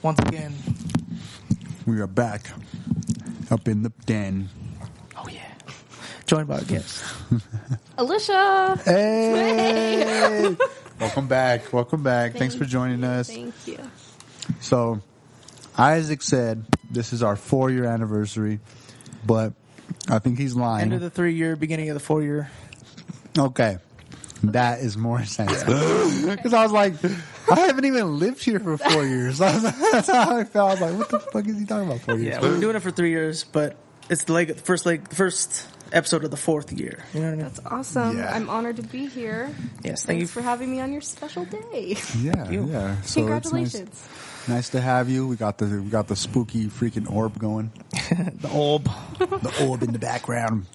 once again. We are back up in the den. Oh, yeah. Joined by our guest. Alisha! Hey! Welcome back. Welcome back. Thanks for joining us. Thank you. So, Isaac said this is our 4-year anniversary, but I think he's lying. End of the 3-year, beginning of the 4-year. Okay. That is more sense. Because I was like, I haven't even lived here for 4 years. That's how I felt. I was like, what the fuck is he talking about 4 years? Yeah, we've been doing it for 3 years, but it's the first episode of the 4th year. You know what I mean? That's awesome. Yeah. I'm honored to be here. Yes, thank you Thanks for having me on your special day. Yeah, yeah. So Congratulations. It's nice to have you. We got the spooky freaking orb going. The orb. The orb in the background.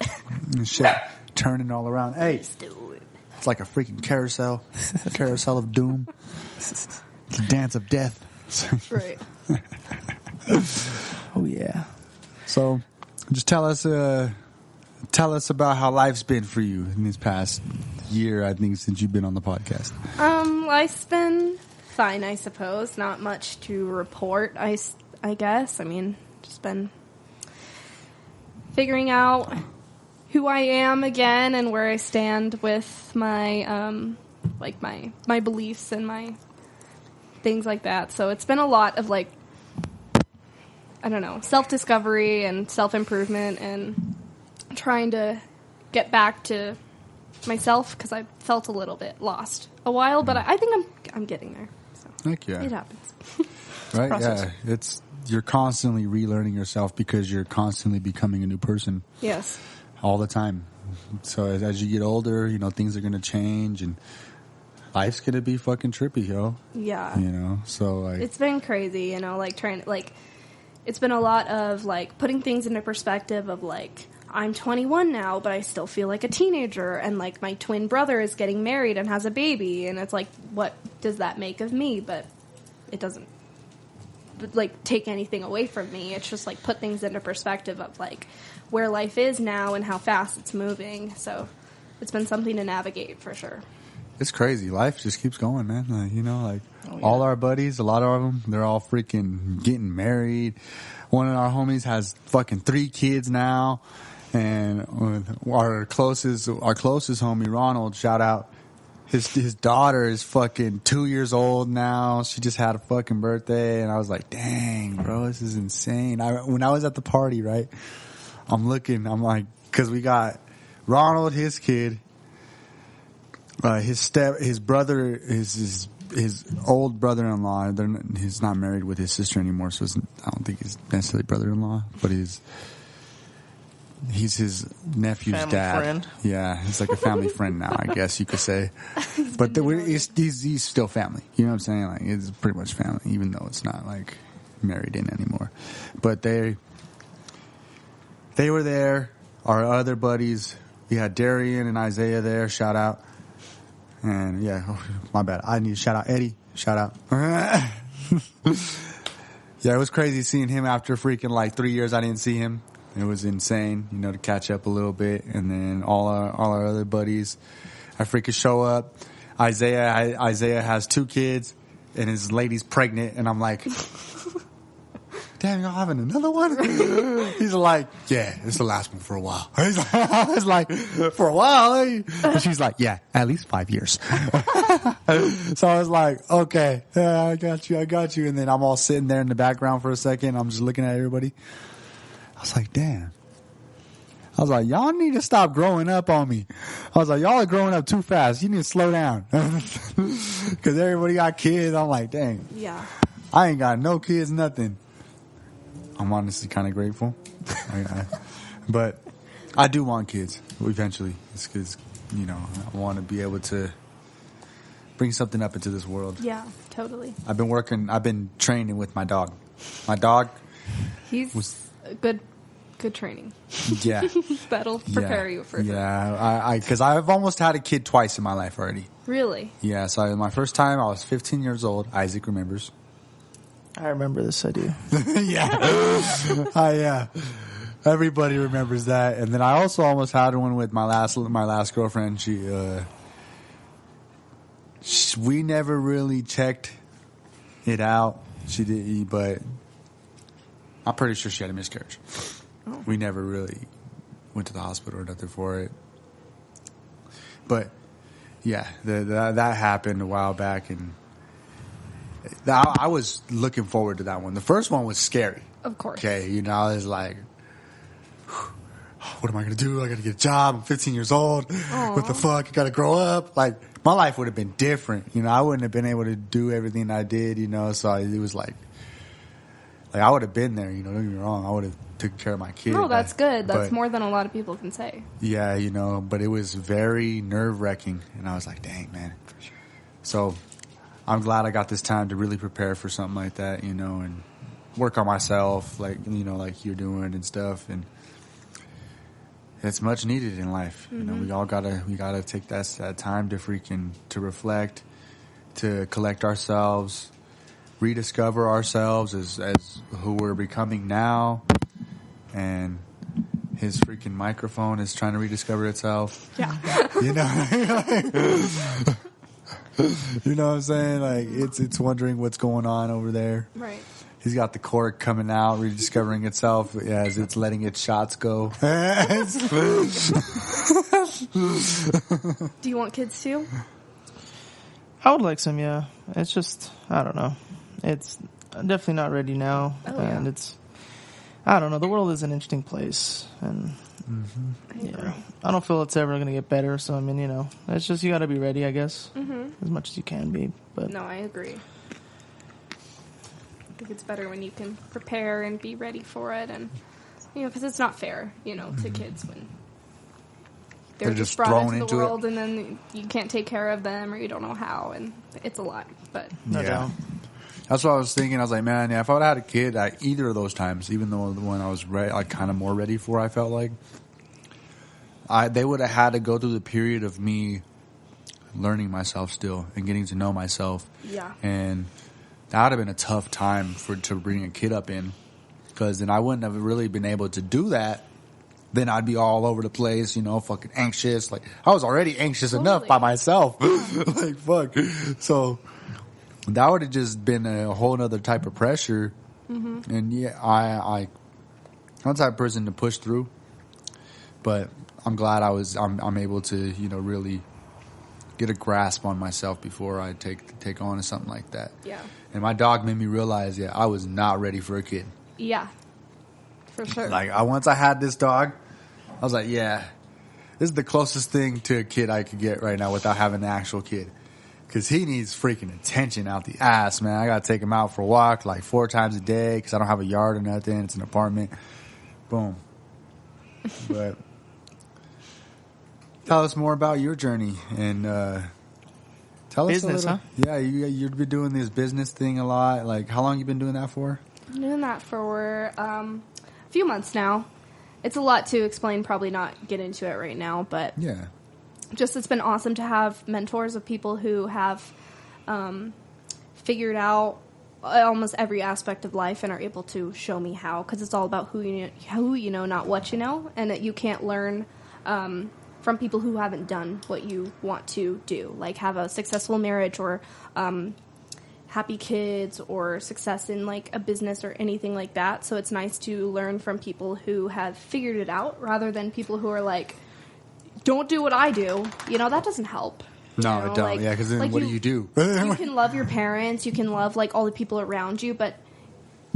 And shit turning all around. Hey. Let's do it. It's like a freaking carousel. Carousel of doom. It's a dance of death. Right. Oh, yeah. So, just tell us about how life's been for you in this past year, I think, since you've been on the podcast. Life's been fine, I suppose. Not much to report, I guess. I mean, just been figuring out who I am again and where I stand with my, my beliefs and my things like that. So it's been a lot of, like, I don't know, self-discovery and self-improvement and trying to get back to myself because I felt a little bit lost a while, but I think I'm getting there. So Heck yeah. it happens. Right? process. Yeah. You're constantly relearning yourself because you're constantly becoming a new person Yes. all the time. So as you get older, things are going to change and life's going to be fucking trippy, yo. Yeah. So like It's been crazy, it's been a lot of, like, putting things into perspective of, like, I'm 21 now, but I still feel like a teenager, and, like, my twin brother is getting married and has a baby, and it's like, what does that make of me? But it doesn't, like, take anything away from me. It's just, like, put things into perspective of, like, where life is now and how fast it's moving. So it's been something to navigate, for sure. it's crazy. Life just keeps going, man. Oh, yeah. All our buddies, a lot of them, they're all freaking getting married. One of our homies has fucking 3 kids now. And our closest homie, Ronald, shout out, his daughter is fucking 2 years old now. She just had a fucking birthday. And I was like, dang, bro, this is insane. When I was at the party, right, I'm like, because we got Ronald, his kid, his brother, his old brother-in-law. He's not married with his sister anymore, so I don't think he's necessarily brother-in-law, but he's his nephew's Family dad. friend. Yeah, he's like a family friend now, I guess you could say. But he's still family. You know what I'm saying? Like, it's pretty much family, even though it's not like married in anymore. But they were there. Our other buddies, we had Darian and Isaiah there. Shout out. And yeah, my bad. I need to shout out Eddie. Shout out. Yeah, it was crazy seeing him after freaking like 3 years. I didn't see him. It was insane, to catch up a little bit. And then all our other buddies, I freaking show up. Isaiah has 2 kids, and his lady's pregnant, and I'm like, damn, y'all having another one? He's like, yeah, it's the last one for a while. I was like, for a while? Eh? And she's like, yeah, at least 5 years. So I was like, okay, yeah, I got you. And then I'm all sitting there in the background for a second. I'm just looking at everybody. I was like, damn. I was like, y'all need to stop growing up on me. I was like, y'all are growing up too fast. You need to slow down. Because everybody got kids. I'm like, dang. Yeah. I ain't got no kids, nothing. I'm honestly kind of grateful. But I do want kids eventually. It's because, I want to be able to bring something up into this world. Yeah, totally. I've been training with my dog. My dog He's good training. Yeah. That'll prepare you for Yeah, because I've almost had a kid twice in my life already. Really? Yeah, so my first time I was 15 years old. Isaac remembers. I remember this, I do. Yeah. Yeah. Everybody remembers that. And then I also almost had one with my last girlfriend. We never really checked it out. She did, but I'm pretty sure she had a miscarriage. Oh. We never really went to the hospital or nothing for it. But yeah, that happened a while back, and I was looking forward to that one. The first one was scary. Of course. Okay, you know, I was like, what am I going to do? I got to get a job. I'm 15 years old. Aww. What the fuck? I got to grow up. Like, my life would have been different. You know, I wouldn't have been able to do everything I did, you know, so it was like I would have been there, you know, don't get me wrong. I would have taken care of my kid. No, that's good. That's more than a lot of people can say. Yeah, you know, but it was very nerve-wracking, and I was like, dang, man. For sure. So I'm glad I got this time to really prepare for something like that, you know, and work on myself, like, you know, like you're doing and stuff, and it's much needed in life. You know, we gotta take that time to reflect, to collect ourselves, rediscover ourselves as who we're becoming now. And his freaking microphone is trying to rediscover itself. Yeah. You know, you know what I'm saying? Like, it's wondering what's going on over there. Right. He's got the cork coming out, rediscovering itself as it's letting its shots go. Do you want kids too? I would like some, yeah. It's just, I don't know. It's I'm definitely not ready now. Oh, and yeah. it's, I don't know. The world is an interesting place. And, yeah, I don't feel it's ever going to get better. So, I mean, you know, it's just, you got to be ready, I guess, as much as you can be. But No, I agree. I think it's better when you can prepare and be ready for it, and you know, because it's not fair, you know, to kids when they're just brought thrown into into the world, and then you can't take care of them, or you don't know how, and it's a lot. But no doubt. That's what I was thinking. I was like, man, yeah, if I would have had a kid at either of those times, even though the one I was like kind of more ready for, I felt like they would have had to go through the period of me learning myself still and getting to know myself. yeah, And that would have been a tough time to bring a kid up in, because then I wouldn't have really been able to do that. Then I'd be all over the place, you know, fucking anxious. Like, I was already anxious enough by myself. Like, fuck. So that would have just been a whole other type of pressure. And yeah, I'm the type of person to push through. But I'm glad I'm able to, you know, really get a grasp on myself before I take on to something like that. yeah, And my dog made me realize, I was not ready for a kid. yeah, for sure. Like, once I had this dog, I was like, yeah, this is the closest thing to a kid I could get right now without having the actual kid. Because he needs freaking attention out the ass, man. I got to take him out for a walk like 4 times a day because I don't have a yard or nothing. It's an apartment. Boom. But tell us more about your journey and tell us Business, a little. huh? Yeah, you've been doing this business thing a lot. Like, how long you been doing that for? Been doing that for a few months now. It's a lot to explain, probably not get into it right now, but Yeah. just it's been awesome to have mentors of people who have figured out almost every aspect of life and are able to show me how, because it's all about who you know, not what you know, and that you can't learn from people who haven't done what you want to do, like have a successful marriage or happy kids or success in like a business or anything like that. So it's nice to learn from people who have figured it out rather than people who are like, don't do what I do. You know, that doesn't help. No, You know, it don't. like- Yeah, because then like what do you do? You can love your parents, you can love like all the people around you, but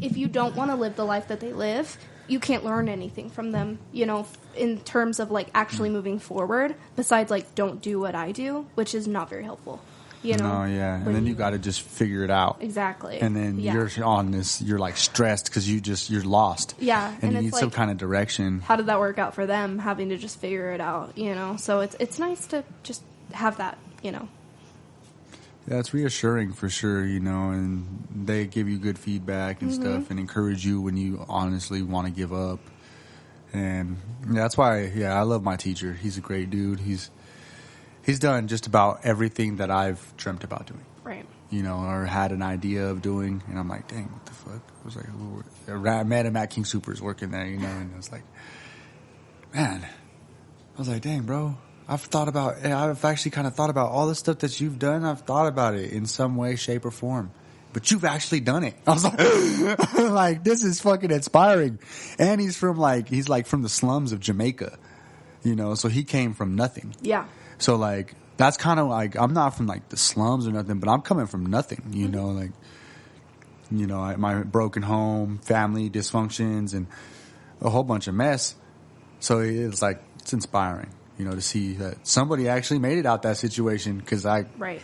if you don't want to live the life that they live, you can't learn anything from them, you know, in terms of like actually moving forward, besides like don't do what I do, which is not very helpful. You know? No, yeah. And When then you got to just figure it out. Exactly. And then Yeah. you're on this, you're like stressed because you're lost. Yeah, And and you it's need some like- kind of direction. How did that work out for them, having to just figure it out, you know? So it's nice to just have that, you know. Yeah, it's reassuring for sure, you know, and they give you good feedback and stuff and encourage you when you honestly want to give up. And that's why, I love my teacher. He's a great dude. He's done just about everything that I've dreamt about doing, Right. you know, or had an idea of doing. And I'm like, dang, what the fuck? I was like, I met him at King Supers working there, you know, and I was like, man, I was like, dang, bro. I've actually kind of thought about all the stuff that you've done. I've thought about it in some way, shape, or form. but you've actually done it. I was like, like, this is fucking inspiring. And he's from the slums of Jamaica, you know, so he came from nothing. Yeah. So like, that's kind of like, I'm not from like the slums or nothing, but I'm coming from nothing, you know, like, you know, my broken home, family dysfunctions, and a whole bunch of mess. So it's like, it's inspiring, you know, to see that somebody actually made it out that situation. Cause right.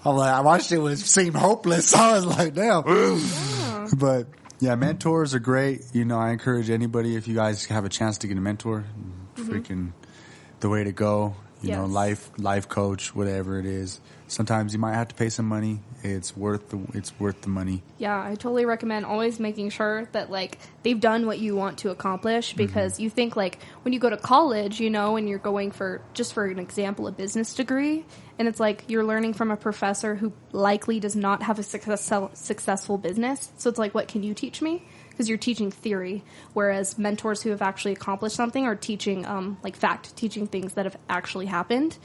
I'm like, my shit seemed hopeless. I was like, damn. Yeah. But yeah, mentors are great. You know, I encourage anybody, if you guys have a chance to get a mentor, freaking the way to go. You know, life coach, whatever it is. Sometimes you might have to pay some money. It's worth the money. Yeah, I totally recommend always making sure that like they've done what you want to accomplish, because you think like when you go to college, you know, and you're going for, just for an example, a business degree, and it's like you're learning from a professor who likely does not have a successful business. So it's like, what can you teach me? Because you're teaching theory, whereas mentors who have actually accomplished something are teaching teaching things that have actually happened,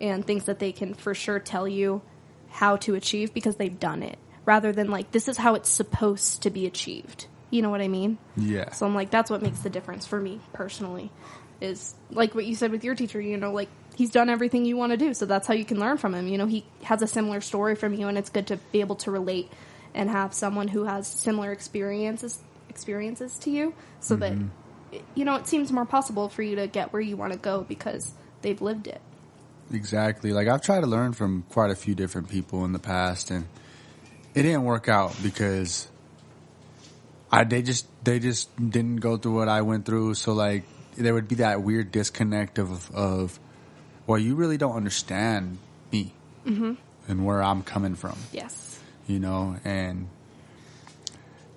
and things that they can for sure tell you how to achieve because they've done it, rather than like, this is how it's supposed to be achieved. You know what I mean? Yeah. So I'm like, that's what makes the difference for me personally, is like what you said with your teacher, you know, like he's done everything you want to do. So that's how you can learn from him. You know, he has a similar story from you, and it's good to be able to relate and have someone who has similar experiences to you, so that, you know, it seems more possible for you to get where you want to go because they've lived it. Exactly. Like, I've tried to learn from quite a few different people in the past, and it didn't work out because they just didn't go through what I went through. So like, there would be that weird disconnect of well, you really don't understand me and where I'm coming from. Yes. You know, and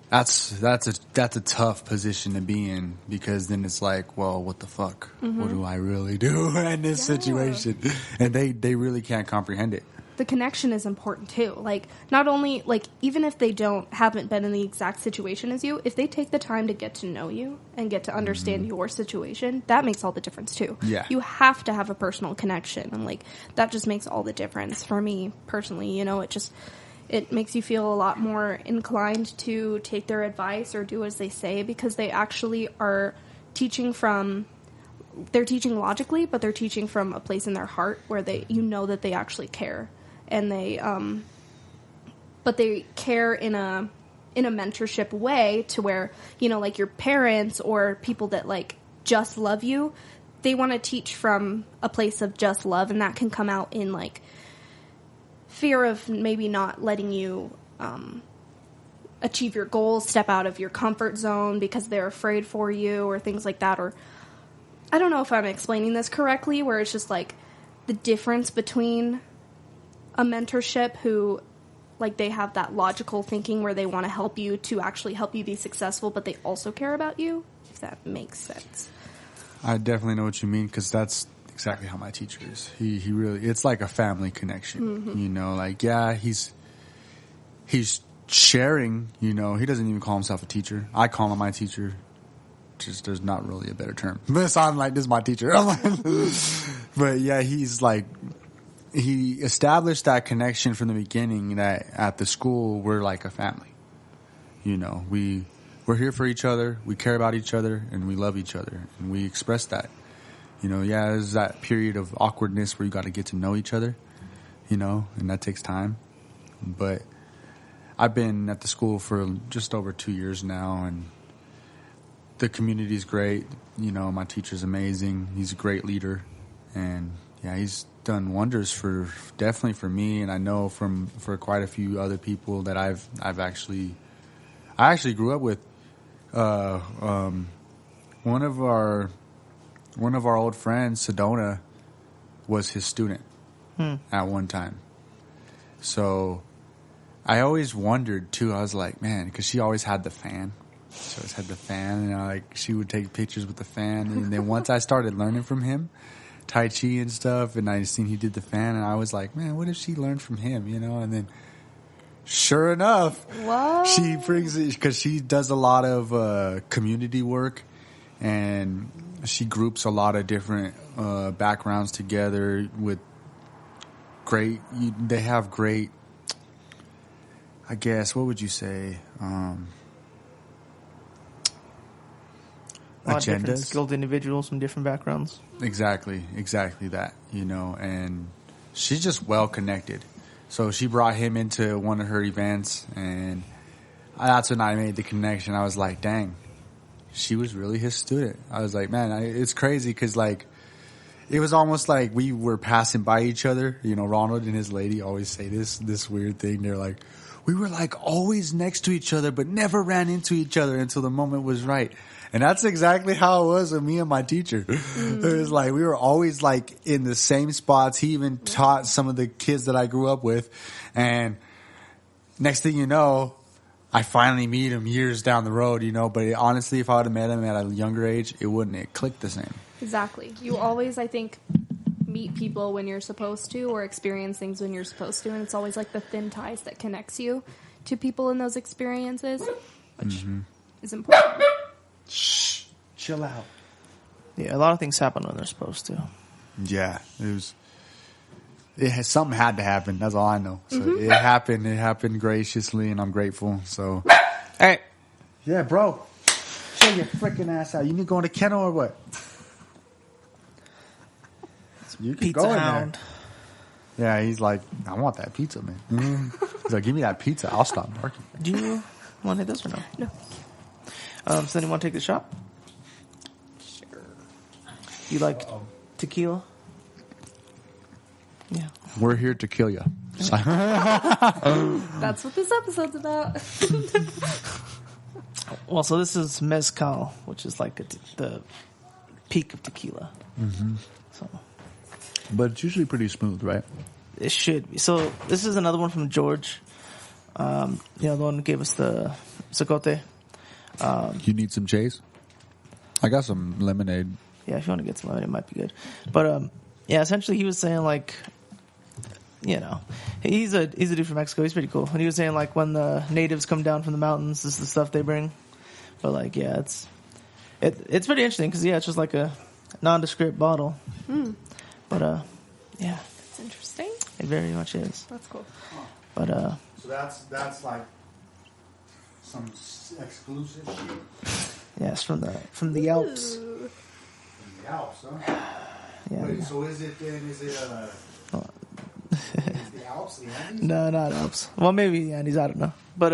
that's a tough position to be in, because then it's like, well, what the fuck? What do I really do in this situation? And they really can't comprehend it. The connection is important too. Like, not only, like, even if they haven't been in the exact situation as you, if they take the time to get to know you and get to understand your situation, that makes all the difference too. Yeah. You have to have a personal connection, and like, that just makes all the difference for me personally. You know, it makes you feel a lot more inclined to take their advice or do as they say, because they actually are they're teaching logically, but they're teaching from a place in their heart where you know that they actually care. And but they care in a mentorship way, to where, you know, like your parents or people that like just love you, they want to teach from a place of just love, and that can come out in like fear of maybe not letting you achieve your goals, step out of your comfort zone because they're afraid for you, or things like that. Or I don't know if I'm explaining this correctly, where it's just like the difference between a mentorship who, like, they have that logical thinking where they want to help you to actually help you be successful, but they also care about you, if that makes sense. I definitely know what you mean, because that's exactly how my teacher is. He really, it's like a family connection, you know, like, yeah, he's sharing, you know, he doesn't even call himself a teacher. I call him my teacher. Just, there's not really a better term. But I'm like, this is my teacher. But yeah, he's like, he established that connection from the beginning, that at the school, we're like a family. You know, we're here for each other, we care about each other, and we love each other. And we express that. You know, yeah, there's that period of awkwardness where you got to get to know each other, you know, and that takes time. But I've been at the school for just over 2 years now, and the community's great. You know, my teacher's amazing. He's a great leader. And yeah, he's done wonders definitely for me, and I know for quite a few other people that I actually grew up with. One of our old friends, Sedona, was his student at one time. So I always wondered too. I was like, man, because she always had the fan. She always had the fan, and she would take pictures with the fan. And then once I started learning from him, Tai Chi and stuff, and I seen he did the fan, and I was like, man, what if she learned from him, you know? And then sure enough, she brings it, because she does a lot of community work, and she groups a lot of different backgrounds together with they have great, I guess, what would you say? A lot of different Agendas. skilled individuals from different backgrounds. Exactly that, and she's just well connected. So she brought him into one of her events, and that's when I made the connection. I was like, dang, she was really his student. I was like, man, it's crazy because, like, it was almost like we were passing by each other. Ronald and his lady always say this weird thing. They're like, we were like always next to each other, but never ran into each other until the moment was right. And that's exactly how it was with me and my teacher. It was like we were always like in the same spots. He even taught some of the kids that I grew up with. And next thing you know, I finally meet him years down the road, But honestly, if I would have met him at a younger age, it wouldn't have clicked the same. Exactly. You always, I think, meet people when you're supposed to or experience things when you're supposed to. And it's always like the thin ties that connects you to people in those experiences, which is important. Shh, chill out. Yeah, a lot of things happen when they're supposed to. Yeah, something had to happen. That's all I know. So it happened. It happened graciously, and I'm grateful. So, Hey, yeah, bro, chill your freaking ass out. You need to go in the kennel or what? You can pizza go in hound. there. Yeah, he's like, I want that pizza, man. He's like, give me that pizza. I'll stop barking. Do you want to hit this or no? No. So then you want to take the shot? Sure. You like tequila? Yeah. We're here to kill you. That's what this episode's about. Well, so this is mezcal, which is like the peak of tequila. Mm-hmm. So But it's usually pretty smooth, right? it should be. So this is another one from George. The one who gave us the Zacote. You need some chase? I got some lemonade. Yeah, if you want to get some lemonade, it might be good. But essentially he was saying like, he's a dude from Mexico. He's pretty cool. And he was saying like when the natives come down from the mountains, this is the stuff they bring. But like, yeah, it's pretty interesting because it's just like a nondescript bottle. But yeah, That's interesting. it very much is. That's cool. But So that's like some exclusive shit yeah, it's from the Alps. Ooh. from the Alps, huh? Yeah. Wait, so is it is the Alps, the Andes? No, not Alps. Well, maybe the Andes. I don't know. But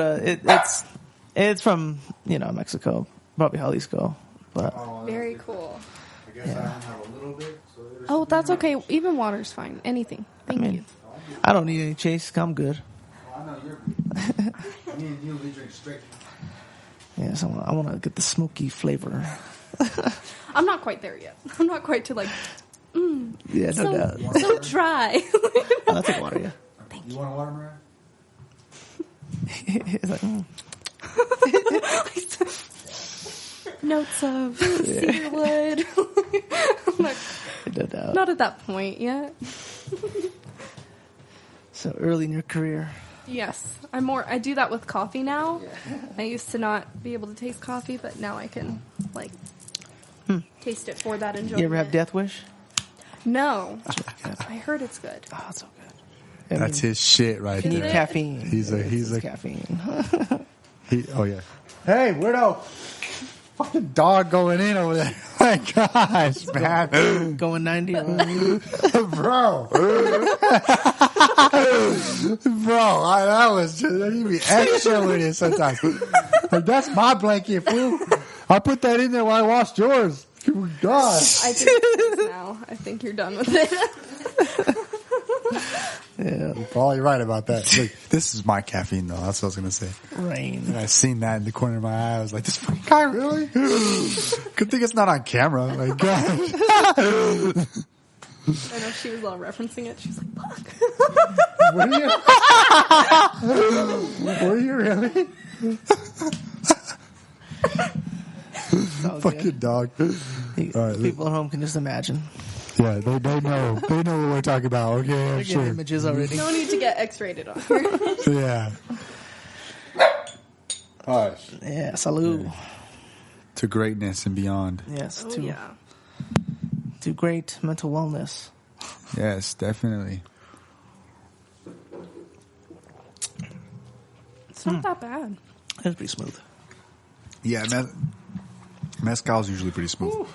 it's from Mexico, probably Jalisco. But Very cool. I guess I don't have a little bit. So Oh, that's okay. Even water's fine. Anything. Thank you. I don't need any chase. I'm good. I know you're good. Me and you, we drink straight. Yeah, so I want to get the smoky flavor. I'm not quite there yet. I'm not quite to like Yeah, no doubt. so dry. I'll take water, yeah. You want a water, Mariah? It's like, Notes of cedarwood. no doubt. Not at that point yet. So early in your career. Yes, I do that with coffee now. I used to not be able to taste coffee, but now I can taste it for that enjoyment. You ever have Death Wish? No, I heard it's good. Oh, it's so good. That's his shit right You need there. caffeine. He's a caffeine. oh yeah. Hey, weirdo! Fucking dog going in over there. My gosh, man. Going 90. Bro. That was just, you be extra with it sometimes. Like, that's my blanket, fool. I put that in there while I washed yours. Oh, God. I think it is now. I think you're done with it. Yeah. You're probably right about that. Look, this is my caffeine, though. That's what I was going to say. Rain. And I seen that in the corner of my eye. I was like, this fucking guy, really? Good thing it's not on camera. Like, God. I know she was all referencing it. She's like, fuck. Were you really? Fucking dog. All right, People at home can just imagine. yeah, they know. They know what we're talking about. Okay, I'm They're getting sure. images already. No need to get X-rated on her. Yeah. All right. Yeah, salud. To greatness and beyond. Yes, Oh, to yeah. great mental wellness. Yes, definitely. It's not that bad. It's pretty smooth. Yeah, mezcal's usually pretty smooth. Ooh.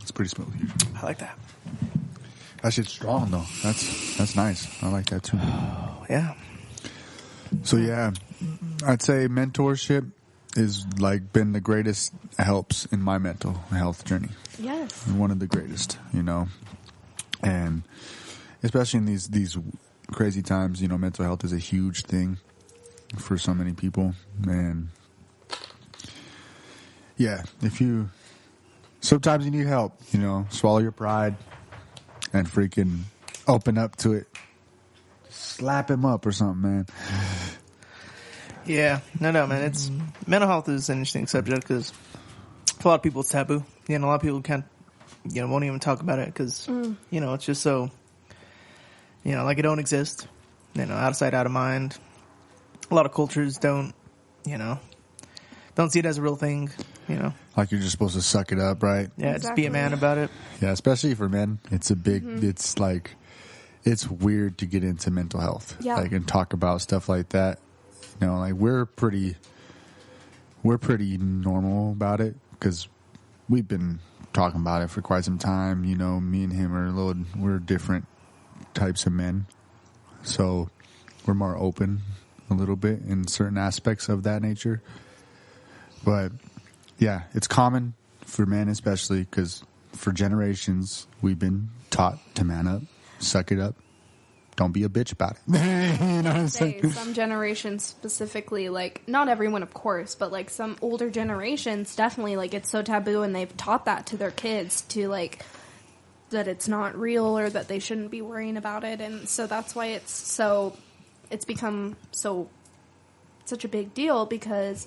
It's pretty smooth usually. I like that. That shit's strong though. That's nice. I like that too. Oh, yeah. So yeah, I'd say mentorship is like been the greatest helps in my mental health journey. Yes. One of the greatest, and especially in these crazy times, mental health is a huge thing for so many people. And yeah, sometimes you need help, swallow your pride and freaking open up to it. Slap him up or something, man. Yeah, no, man. Mental health is an interesting subject because for a lot of people it's taboo. A lot of people can't, won't even talk about it because, it's just so, like it don't exist. Out of sight, out of mind. A lot of cultures don't see it as a real thing. Like you're just supposed to suck it up, right? Yeah, exactly. Just be a man about it. Yeah, especially for men, it's a big. It's like it's weird to get into mental health, and talk about stuff like that. Like we're pretty normal about it because we've been talking about it for quite some time. Me and him we're different types of men, so we're more open a little bit in certain aspects of that nature. But yeah, it's common for men, especially because for generations we've been taught to man up, suck it up. Don't be a bitch about it. You know what I'm saying? Some generations specifically, like, not everyone, of course, but, like, some older generations, definitely, like, it's so taboo, and they've taught that to their kids, to, like, that it's not real, or that they shouldn't be worrying about it, and so that's why it's become such a big deal, because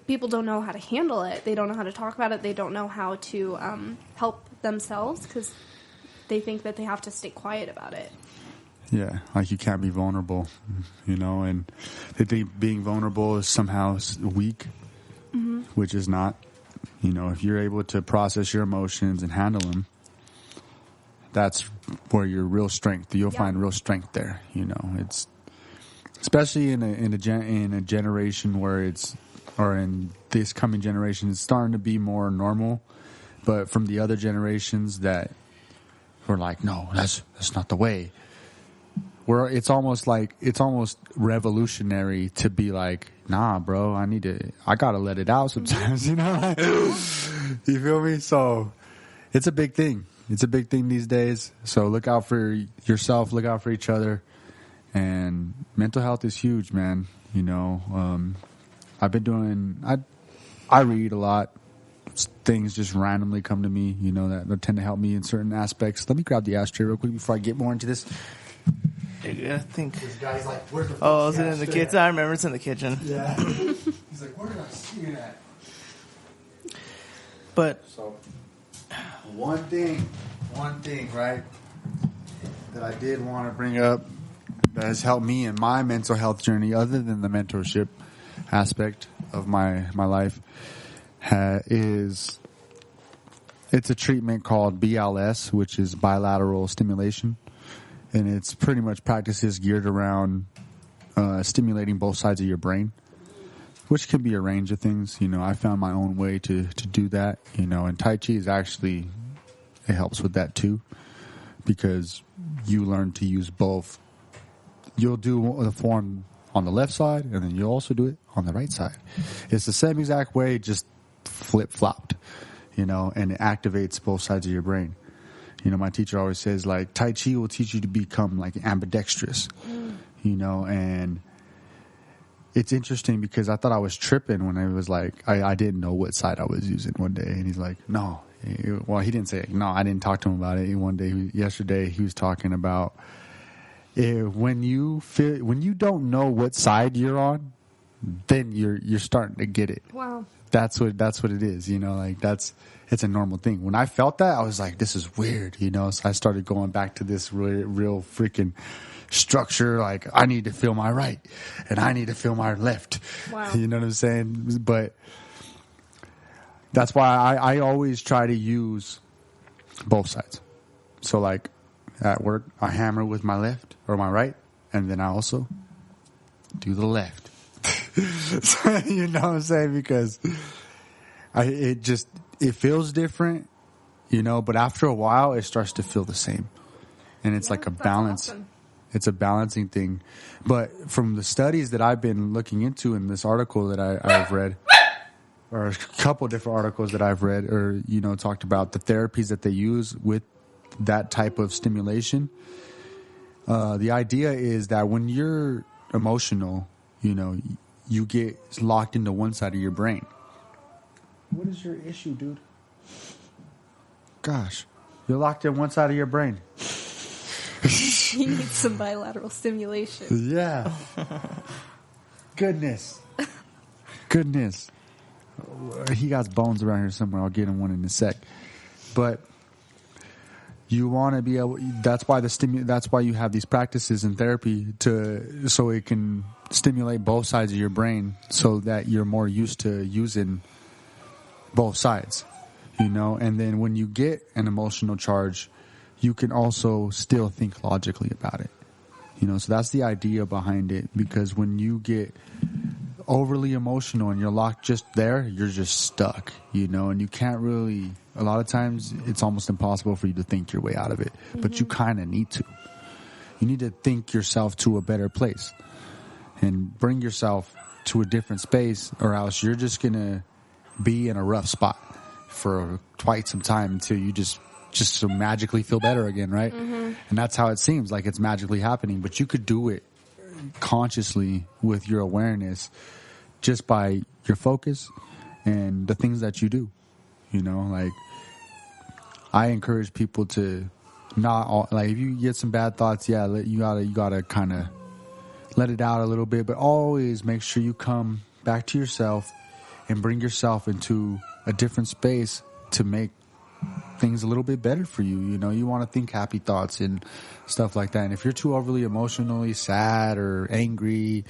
people don't know how to handle it, they don't know how to talk about it, they don't know how to help themselves, because they think that they have to stay quiet about it. Yeah, like you can't be vulnerable, and they think being vulnerable is somehow weak, which is not. If you're able to process your emotions and handle them, that's where your real strength. You'll find real strength there. It's especially in a generation where in this coming generation, it's starting to be more normal. But from the other generations that were like, no, that's not the way. Where it's almost revolutionary to be like, nah, bro, I gotta let it out sometimes, You feel me? So it's a big thing. It's a big thing these days. So look out for yourself, look out for each other. And mental health is huge, man. I've been I read a lot. Things just randomly come to me, that tend to help me in certain aspects. Let me grab the ashtray real quick before I get more into this. I think. This guy's like, where's the oh, is it in the kitchen? I remember it's in the kitchen. Yeah. He's like, where did I see it at? But so, one thing, right, that I did want to bring up that has helped me in my mental health journey, other than the mentorship aspect of my life, is it's a treatment called BLS, which is bilateral stimulation. And it's pretty much practices geared around stimulating both sides of your brain, which can be a range of things. I found my own way to do that, and Tai Chi is actually, it helps with that too, because you learn to use both. You'll do the form on the left side, and then you'll also do it on the right side. It's the same exact way, just flip-flopped, and it activates both sides of your brain. My teacher always says, like, Tai Chi will teach you to become, like, ambidextrous, and it's interesting because I thought I was tripping when I was like, I didn't know what side I was using one day. And he's like, no. Well, he didn't say it. No, I didn't talk to him about it. One day, yesterday, he was talking about when you don't know what side you're on, then you're starting to get it. Wow. That's what it is, it's a normal thing. When I felt that, I was like, this is weird, So I started going back to this real freaking structure. Like, I need to feel my right and I need to feel my left. Wow. You know what I'm saying? But that's why I always try to use both sides. So like at work, I hammer with my left or my right, and then I also do the left. So, you know what I'm saying? Because it feels different, you know, but after a while it starts to feel the same. And it's like a balance. Awesome. It's a balancing thing. But from the studies that I've been looking into in this article that I've read, or a couple different articles that I've read, or, you know, talked about the therapies that they use with that type of stimulation. The idea is that when you're emotional, you know, you get locked into one side of your brain. What is your issue, dude? Gosh, you're locked in one side of your brain. He needs some bilateral stimulation. Yeah. Goodness. He got bones around here somewhere. I'll get him one in a sec. But you want to be able. That's why that's why you have these practices in therapy so it can stimulate both sides of your brain, so that you're more used to using both sides. You know, and then when you get an emotional charge, you can also still think logically about it. You know, so that's the idea behind it, because when you get overly emotional and you're locked just there, you're just stuck, you know, and you can't really, a lot of times it's almost impossible for you to think your way out of it, but you kind of need to. You need to think yourself to a better place and bring yourself to a different space, or else you're just going to be in a rough spot for quite some time until you just so magically feel better again, right? And that's how it seems like it's magically happening. But you could do it consciously with your awareness, just by your focus and the things that you do. You know, like, I encourage people to not all, like, if you get some bad thoughts, yeah, you gotta kind of let it out a little bit, but always make sure you come back to yourself and bring yourself into a different space to make things a little bit better for you. You know, you want to think happy thoughts and stuff like that. And if you're too overly emotionally sad or angry,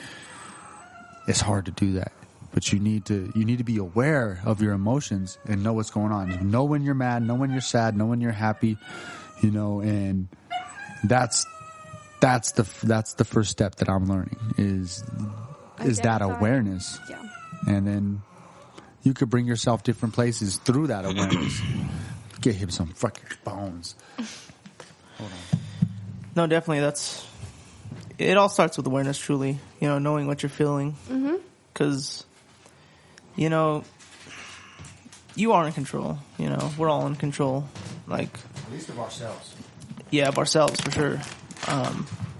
it's hard to do that. But you need to be aware of your emotions and know what's going on. Know when you're mad, know when you're sad, know when you're happy, you know, and that's the first step that I'm learning is that awareness. Yeah. And then you could bring yourself different places through that awareness. Get him some fucking bones. Hold on. No, definitely. It all starts with awareness, truly. You know, knowing what you're feeling. Because, you know, you are in control. You know, we're all in control. Like, At least of ourselves. Yeah, of ourselves, for sure.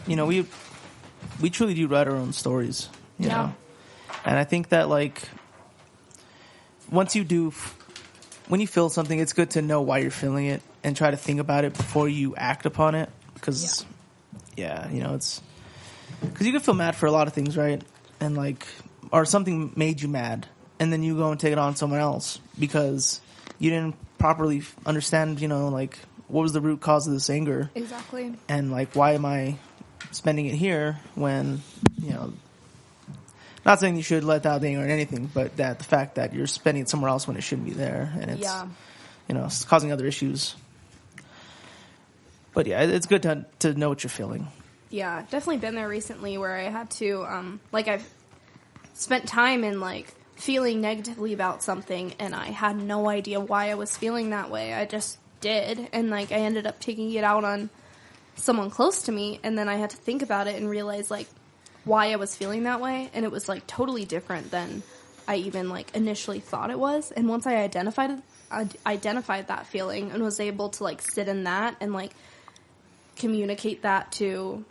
You know, we truly do write our own stories. You know? And I think that, like, when you feel something, it's good to know why you're feeling it and try to think about it before you act upon it. Because, you know, it's because you can feel mad for a lot of things, right? And, like, or something made you mad, and then you go and take it on someone else because you didn't properly understand, you know, like, what was the root cause of this anger? Exactly. And, like, why am I spending it here when, you know, not saying you should let that out anger or anything, but that the fact that you're spending it somewhere else when it shouldn't be there, and it's, you know, it's causing other issues. But yeah, it's good to know what you're feeling. Yeah, definitely been there recently where I had to, like, I've spent time in, like, feeling negatively about something, and I had no idea why I was feeling that way. I just did, and, like, I ended up taking it out on someone close to me, and then I had to think about it and realize, like, why I was feeling that way, and it was, like, totally different than I even, like, initially thought it was. And once I identified that feeling and was able to, like, sit in that and, like, communicate that to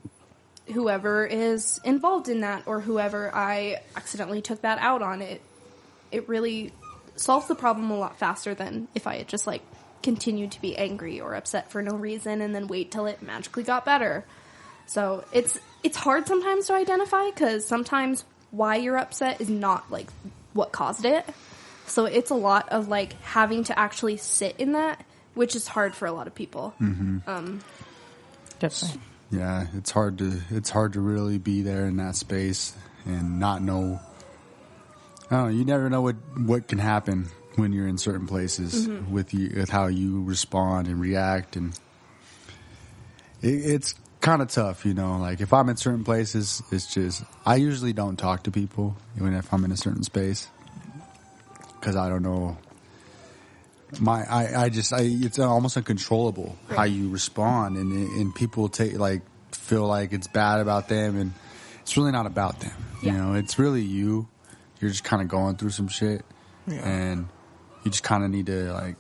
whoever is involved in that or whoever I accidentally took that out on, it really solves the problem a lot faster than if I had just, like, continued to be angry or upset for no reason and then wait till it magically got better. So it's hard sometimes to identify because sometimes why you're upset is not, like, what caused it. So it's a lot of, like, having to actually sit in that, which is hard for a lot of people. Definitely. Yeah, it's hard to really be there in that space and not know. I don't know, you never know what can happen when you're in certain places with how you respond and react, and it's kind of tough, you know. Like if I'm in certain places, it's just I usually don't talk to people even if I'm in a certain space because I don't know. It's almost uncontrollable how you respond, and people feel like it's bad about them, and it's really not about them. You know, it's really you. You're just kind of going through some shit, and you just kind of need to like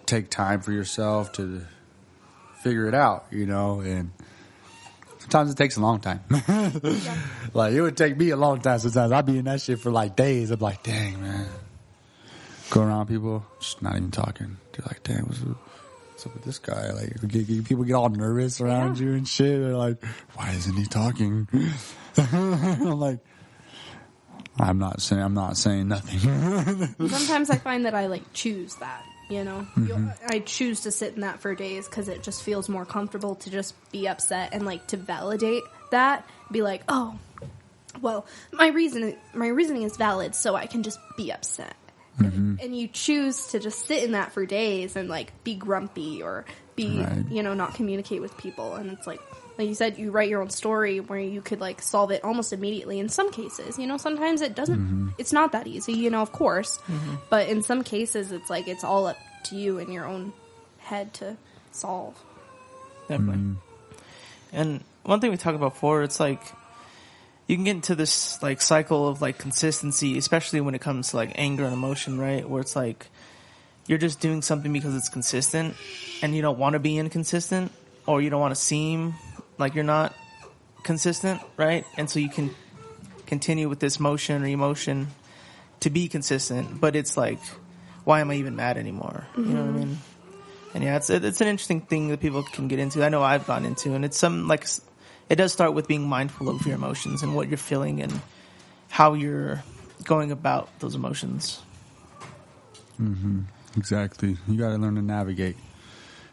take time for yourself to figure it out. You know, and sometimes it takes a long time. Like it would take me a long time. Sometimes I'd be in that shit for like days. I'm like, dang man. Go around people, just not even talking. They're like, damn, what's up with this guy? Like, people get all nervous around you and shit. They're like, why isn't he talking? I'm like, I'm not saying nothing. Sometimes I find that I like choose that, you know? I choose to sit in that for days because it just feels more comfortable to just be upset and like to validate that. Be like, oh, well, my reasoning is valid, so I can just be upset. And you choose to just sit in that for days and like be grumpy or be you know, not communicate with people. And it's like you said, you write your own story where you could like solve it almost immediately in some cases. You know, sometimes it doesn't it's not that easy, you know, of course, but in some cases it's like it's all up to you in your own head to solve. Definitely. And one thing we talked about before, it's like you can get into this like cycle of like consistency, especially when it comes to like anger and emotion, right? Where it's like you're just doing something because it's consistent and you don't want to be inconsistent, or you don't want to seem like you're not consistent, right? And so you can continue with this motion or emotion to be consistent, but it's like, why am I even mad anymore? You know what I mean? And yeah, it's an interesting thing that people can get into. I know I've gotten into, and it's some like, it does start with being mindful of your emotions and what you're feeling and how you're going about those emotions. Exactly. You got to learn to navigate.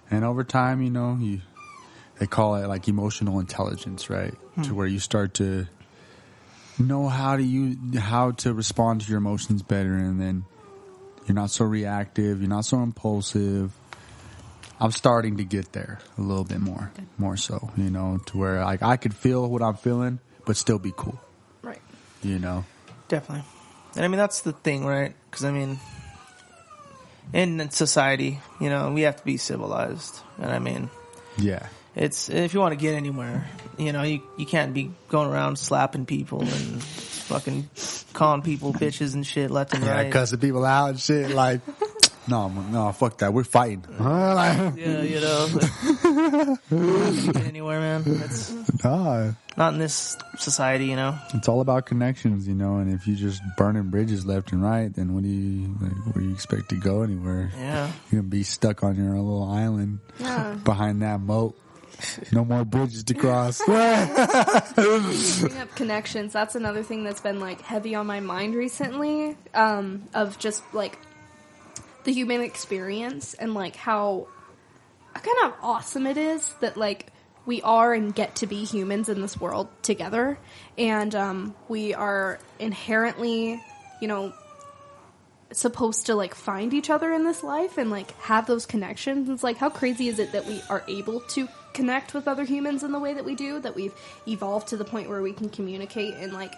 And over time, you know, they call it like emotional intelligence, right? To where you start to know how to respond to your emotions better, and then you're not so reactive, you're not so impulsive. I'm starting to get there a little bit more so, you know, to where like I could feel what I'm feeling, but still be cool. Right. You know? Definitely. And I mean, that's the thing, right? Because I mean, in society, you know, we have to be civilized. And I mean, yeah. It's, if you want to get anywhere, you know, you can't be going around slapping people and fucking calling people bitches and shit left and right. Yeah, cussing people out and shit, like... No, fuck that. We're fighting. Yeah, you know. Not get anywhere, man. It's not in this society, you know. It's all about connections, you know. And if you just burning bridges left and right, then where do you expect to go anywhere? Yeah, you're gonna be stuck on your little island behind that moat. No more bridges to cross. Bring up connections. That's another thing that's been like heavy on my mind recently. Of just like the human experience and like how kind of awesome it is that like we are and get to be humans in this world together, and we are inherently, you know, supposed to like find each other in this life and like have those connections. It's like, how crazy is it that we are able to connect with other humans in the way that we do, that we've evolved to the point where we can communicate in like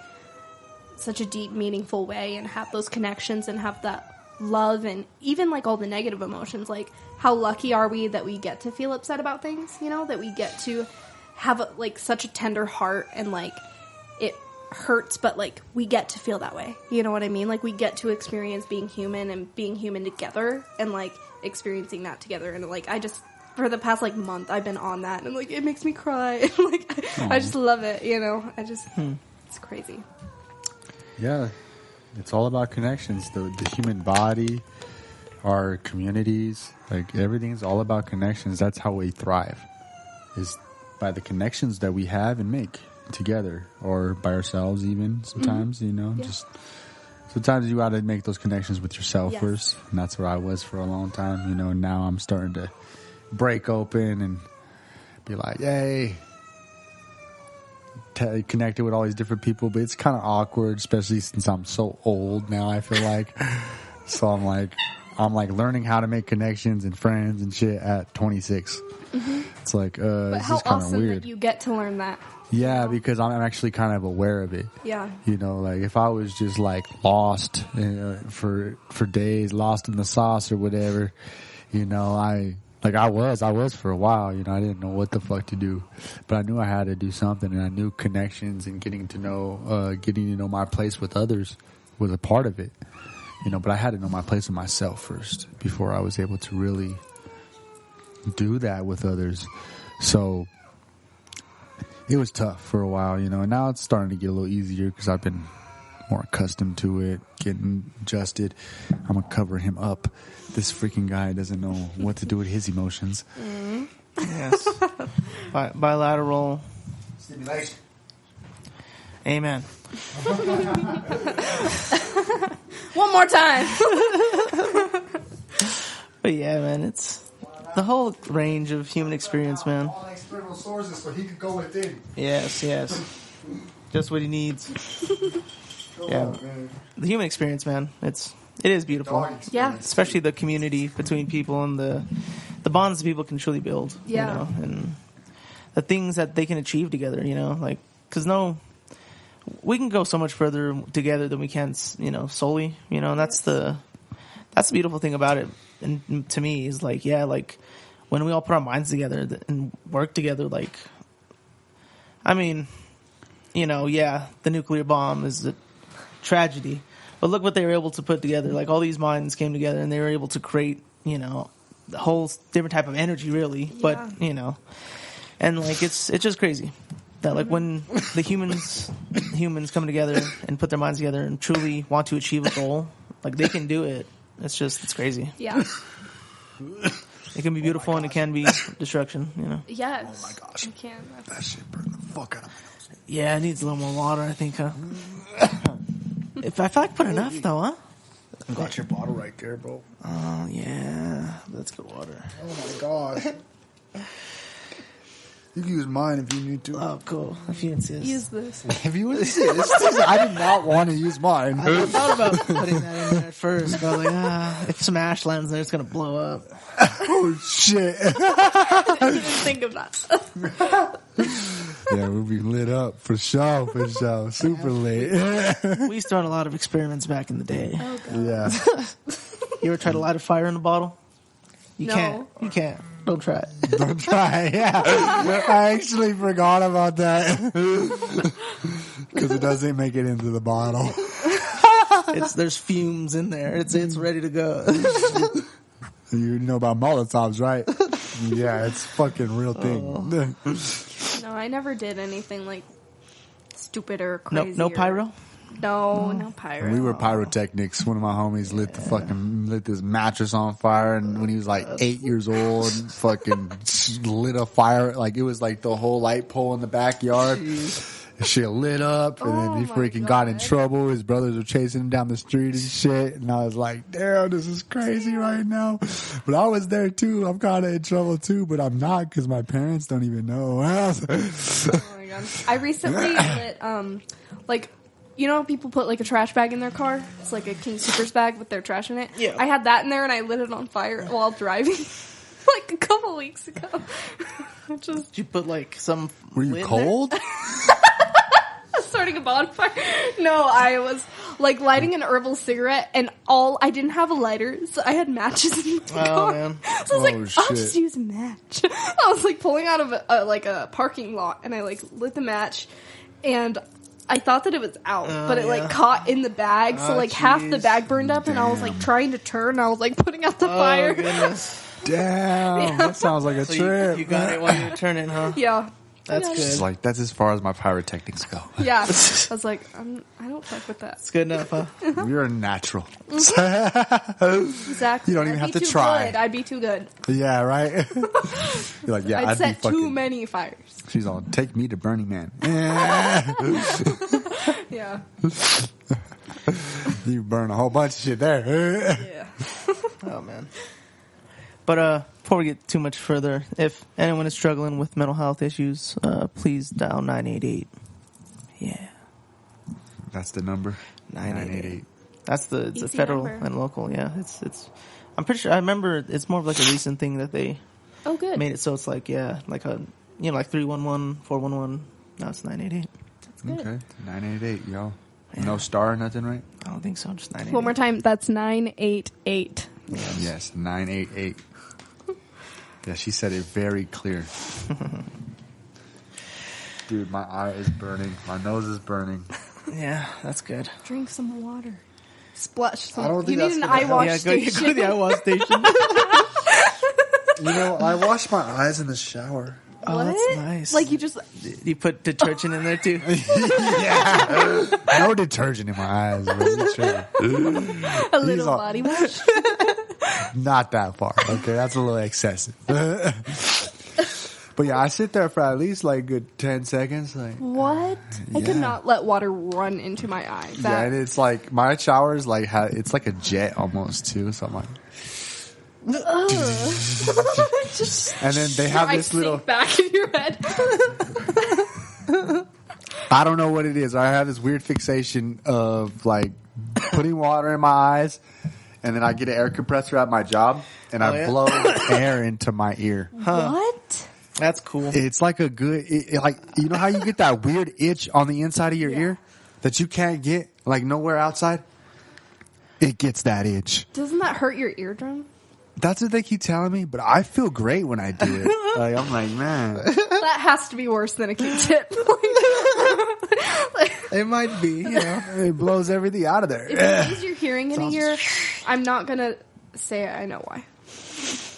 such a deep, meaningful way and have those connections and have that love, and even like all the negative emotions. Like, how lucky are we that we get to feel upset about things, you know, that we get to have like such a tender heart, and like it hurts, but like we get to feel that way, you know what I mean? Like we get to experience being human and being human together and like experiencing that together. And like I just, for the past like month, I've been on that, and like it makes me cry. Like I just love it, you know. I just it's crazy. Yeah. It's all about connections. The human body, our communities, like everything's all about connections. That's how we thrive, is by the connections that we have and make together, or by ourselves even sometimes, you know. Yeah. Just sometimes you got to make those connections with yourself first, and that's where I was for a long time, you know. And now I'm starting to break open and be like, yay. Connected with all these different people, but it's kind of awkward, especially since I'm so old now, I feel like. So I'm like, I'm like learning how to make connections and friends and shit at 26. It's like, But it's how just kind of awesome weird. that you get to learn that. Yeah, because I'm actually kind of aware of it. Yeah. You know, like if I was just like lost for days, lost in the sauce or whatever, you know, I was for a while. You know, I didn't know what the fuck to do, but I knew I had to do something, and I knew connections and getting to know my place with others was a part of it. You know, but I had to know my place with myself first before I was able to really do that with others. So it was tough for a while, you know, and now it's starting to get a little easier because I've been more accustomed to it, getting adjusted. I'm going to cover him up. This freaking guy doesn't know what to do with his emotions. Yes. Bilateral Stimulation. Amen. One more time. But yeah, man, it's the whole range of human experience, man. All external sources so he could go within. Yes. Just what he needs. Yeah. The human experience, man. It is beautiful. Yeah. Especially the community between people and the bonds that people can truly build. Yeah. You know, and the things that they can achieve together, you know, like, because we can go so much further together than we can, you know, solely, you know, and that's the beautiful thing about it. And to me is like, yeah, like when we all put our minds together and work together, like, I mean, you know, yeah, the nuclear bomb is a tragedy, but look what they were able to put together. Like all these minds came together and they were able to create, you know, the whole different type of energy really, but you know, and like, it's just crazy. That like when the humans come together and put their minds together and truly want to achieve a goal, like they can do it. It's crazy. Yeah. It can be beautiful and it can be destruction, you know. Yes. Oh my gosh. You can. That shit burned the fuck out of my nose. Yeah, it needs a little more water, I think, huh? If I feel like put enough though, huh? I got your bottle right there, bro. Oh yeah. That's good water. Oh my gosh. You can use mine if you need to. Oh cool. If you insist. Use this. If you insist. I did not want to use mine. I thought about putting that in there at first, but I was like, if some ash lands there, it's gonna blow up. Oh shit. I didn't think of that. Yeah, we'll be lit up for sure. Super lit. We used to run a lot of experiments back in the day. Oh god. Yeah. You ever try to light a fire in a bottle? You No. can't. You can't. Don't try it. Don't try. Yeah. I actually forgot about that. Because it doesn't make it into the bottle. There's fumes in there. It's ready to go. You know about Molotovs, right? Yeah, it's a fucking real thing. No, I never did anything like stupid or crazy. No pyro. No pyro. We were pyrotechnics. One of my homies lit this mattress on fire, and when he was like 8 years old, fucking lit a fire. Like it was like the whole light pole in the backyard. Shit lit up, and then he freaking got in trouble. His brothers were chasing him down the street and shit. And I was like, damn, this is crazy right now. But I was there too. I'm kind of in trouble too, but I'm not because my parents don't even know. Oh my god! I recently lit like. You know, people put like a trash bag in their car. It's like a King Soopers bag with their trash in it. Yeah. I had that in there and I lit it on fire while driving, like a couple weeks ago. Did you put like some? Were you lid cold? Starting a bonfire. No, I was like lighting an herbal cigarette, and I didn't have a lighter, so I had matches in my car. Man. So I was like, I'll shit. just use a match. I was like pulling out of a parking lot, and I like lit the match, and I thought that it was out, but it like caught in the bag, so like half the bag burned up, and I was like trying to turn, and I was like putting out the fire. Oh goodness! Damn, that sounds like a So trip. you got it while you were turning, huh? Yeah. That's Yeah. good. It's like that's as far as my pyrotechnics go. Yeah. I was like, I don't fuck with that. It's good enough, huh? You're a natural. Exactly. You don't even I'd have be to too try. Good. I'd be too good. Yeah, right. You're like, yeah, I'd I'd set be fucking. too many fires. She's all, take me to Burning Man. Yeah. You burn a whole bunch of shit there. Yeah. Oh man. But before we get too much further, if anyone is struggling with mental health issues, please dial 988. Yeah. That's the number. 988. That's it's a Easy federal number. and local. Yeah, it's. I'm pretty sure. I remember it's more of like a recent thing that they Oh, good. made it so it's like like a like 311, 411. Now it's 988. That's good. Okay, 988, yo. No star, nothing, right? I don't think so. Just 988. One more time. That's 988. Yes, 988. Yeah, she said it very clear. Dude, my eye is burning. My nose is burning. Yeah, that's good. Drink some water. Splash some. I don't think you need that's an gonna eye help. wash Yeah, station. go to the eye wash station. I wash my eyes in the shower. Oh, What? that's nice. Like you just. You put detergent in there too. Yeah. No detergent in my eyes. Bro. A little all- body wash. Not that far. Okay, that's a little excessive. But yeah, I sit there for at least like good 10 seconds. Like, What? I Yeah. could not let water run into my eyes. yeah, and it's like my showers like it's like a jet almost too. So I'm like, Just and then they have I this little. sink back in your head. I don't know what it is. I have this weird fixation of like putting water in my eyes, and then I get an air compressor at my job, and I yeah? blow air into my ear. What? That's cool. It's like a good, like you know how you get that weird itch on the inside of your ear that you can't get like nowhere outside. It gets that itch. Doesn't that hurt your eardrum? That's what they keep telling me, but I feel great when I do it. Like I'm like, man, That has to be worse than a Q-tip. It might be, it blows everything out of there. If you lose your hearing in a year, I'm not gonna say I know why.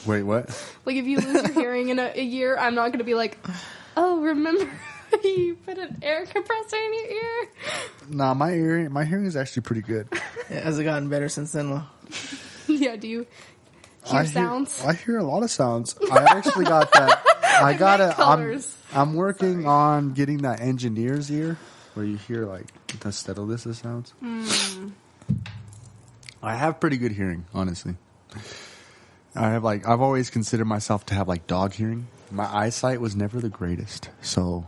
Wait, what? Like if you lose your hearing in a year, I'm not gonna be like, oh, remember you put an air compressor in your ear? Nah, my hearing is actually pretty good. Has it gotten better since then? Well, Yeah, do you hear sounds? I hear a lot of sounds. I actually got that. I got it. colors. I'm working on getting that engineer's ear where you hear like instead of this sounds. I have pretty good hearing, honestly. I've always considered myself to have like dog hearing. My eyesight was never the greatest, so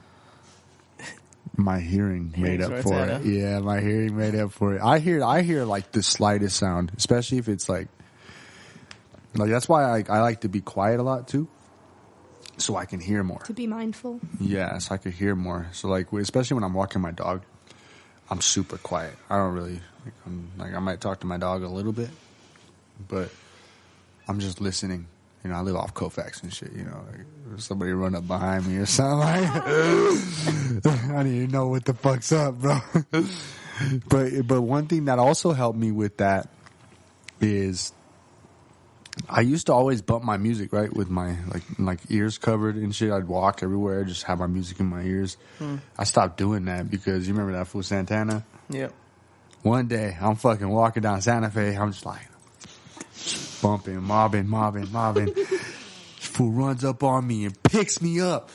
my hearing made up for it. Yeah, my hearing made up for it. I hear like the slightest sound, especially if it's like that's why I like to be quiet a lot too, so I can hear more. To be mindful. Yeah, so I could hear more. So like, especially when I'm walking my dog, I'm super quiet. I don't really I might talk to my dog a little bit, but I'm just listening. I live off Kofax and shit. Like if somebody run up behind me or something. Like, I don't even know what the fuck's up, bro. But one thing that also helped me with that is I used to always bump my music, right, with my like ears covered and shit. I'd walk everywhere, just have my music in my ears. I stopped doing that because you remember that fool Santana? Yep. One day I'm fucking walking down Santa Fe. I'm just like bumping, mobbing. Fool runs up on me and picks me up.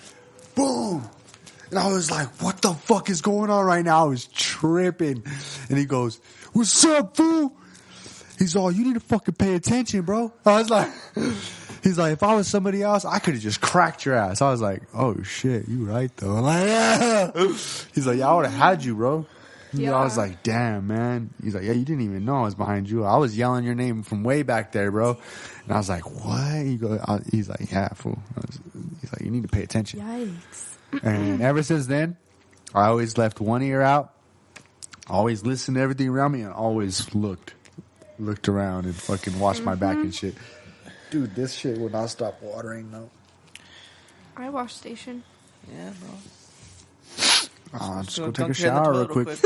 Boom. And I was like, what the fuck is going on right now? I was tripping. And he goes, what's up, fool? He's all, you need to fucking pay attention, bro. I was like, he's like, if I was somebody else, I could have just cracked your ass. I was like, oh shit, you right though. I'm like, yeah. He's like, yeah, I would have had you, bro. Yeah. I was like, damn, man. He's like, yeah, you didn't even know I was behind you. I was yelling your name from way back there, bro. And I was like, what? He's like, yeah, fool. He's like, you need to pay attention. Yikes. And ever since then, I always left one ear out, always listened to everything around me, and always looked around and fucking watched my back and shit. Dude, this shit will not stop watering, though. Eye wash station. Yeah, bro. Just go Go take a dunk your head in the shower real toilet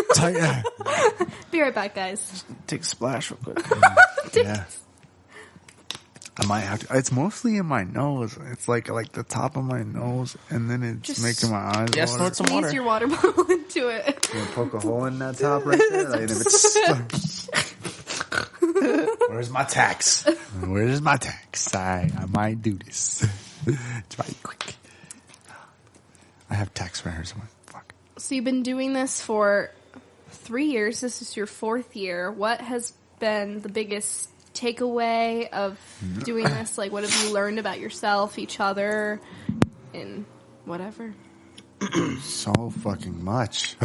quick. Be right back, guys. Take a splash real quick. Yeah. I might have to. It's mostly in my nose. It's like the top of my nose, and then it's Just- making my eyes Yeah, water. snort some Squeeze water. your water bottle into it. You poke a hole in that top right there. Like, and if it's where's my tax? Where's my tax? I might do this. It's right quick. I have tax right here somewhere. Fuck. So you've been doing this for 3 years. This is your 4th year. What has been the biggest takeaway of doing this? Like, what have you learned about yourself, each other, and whatever? So fucking much.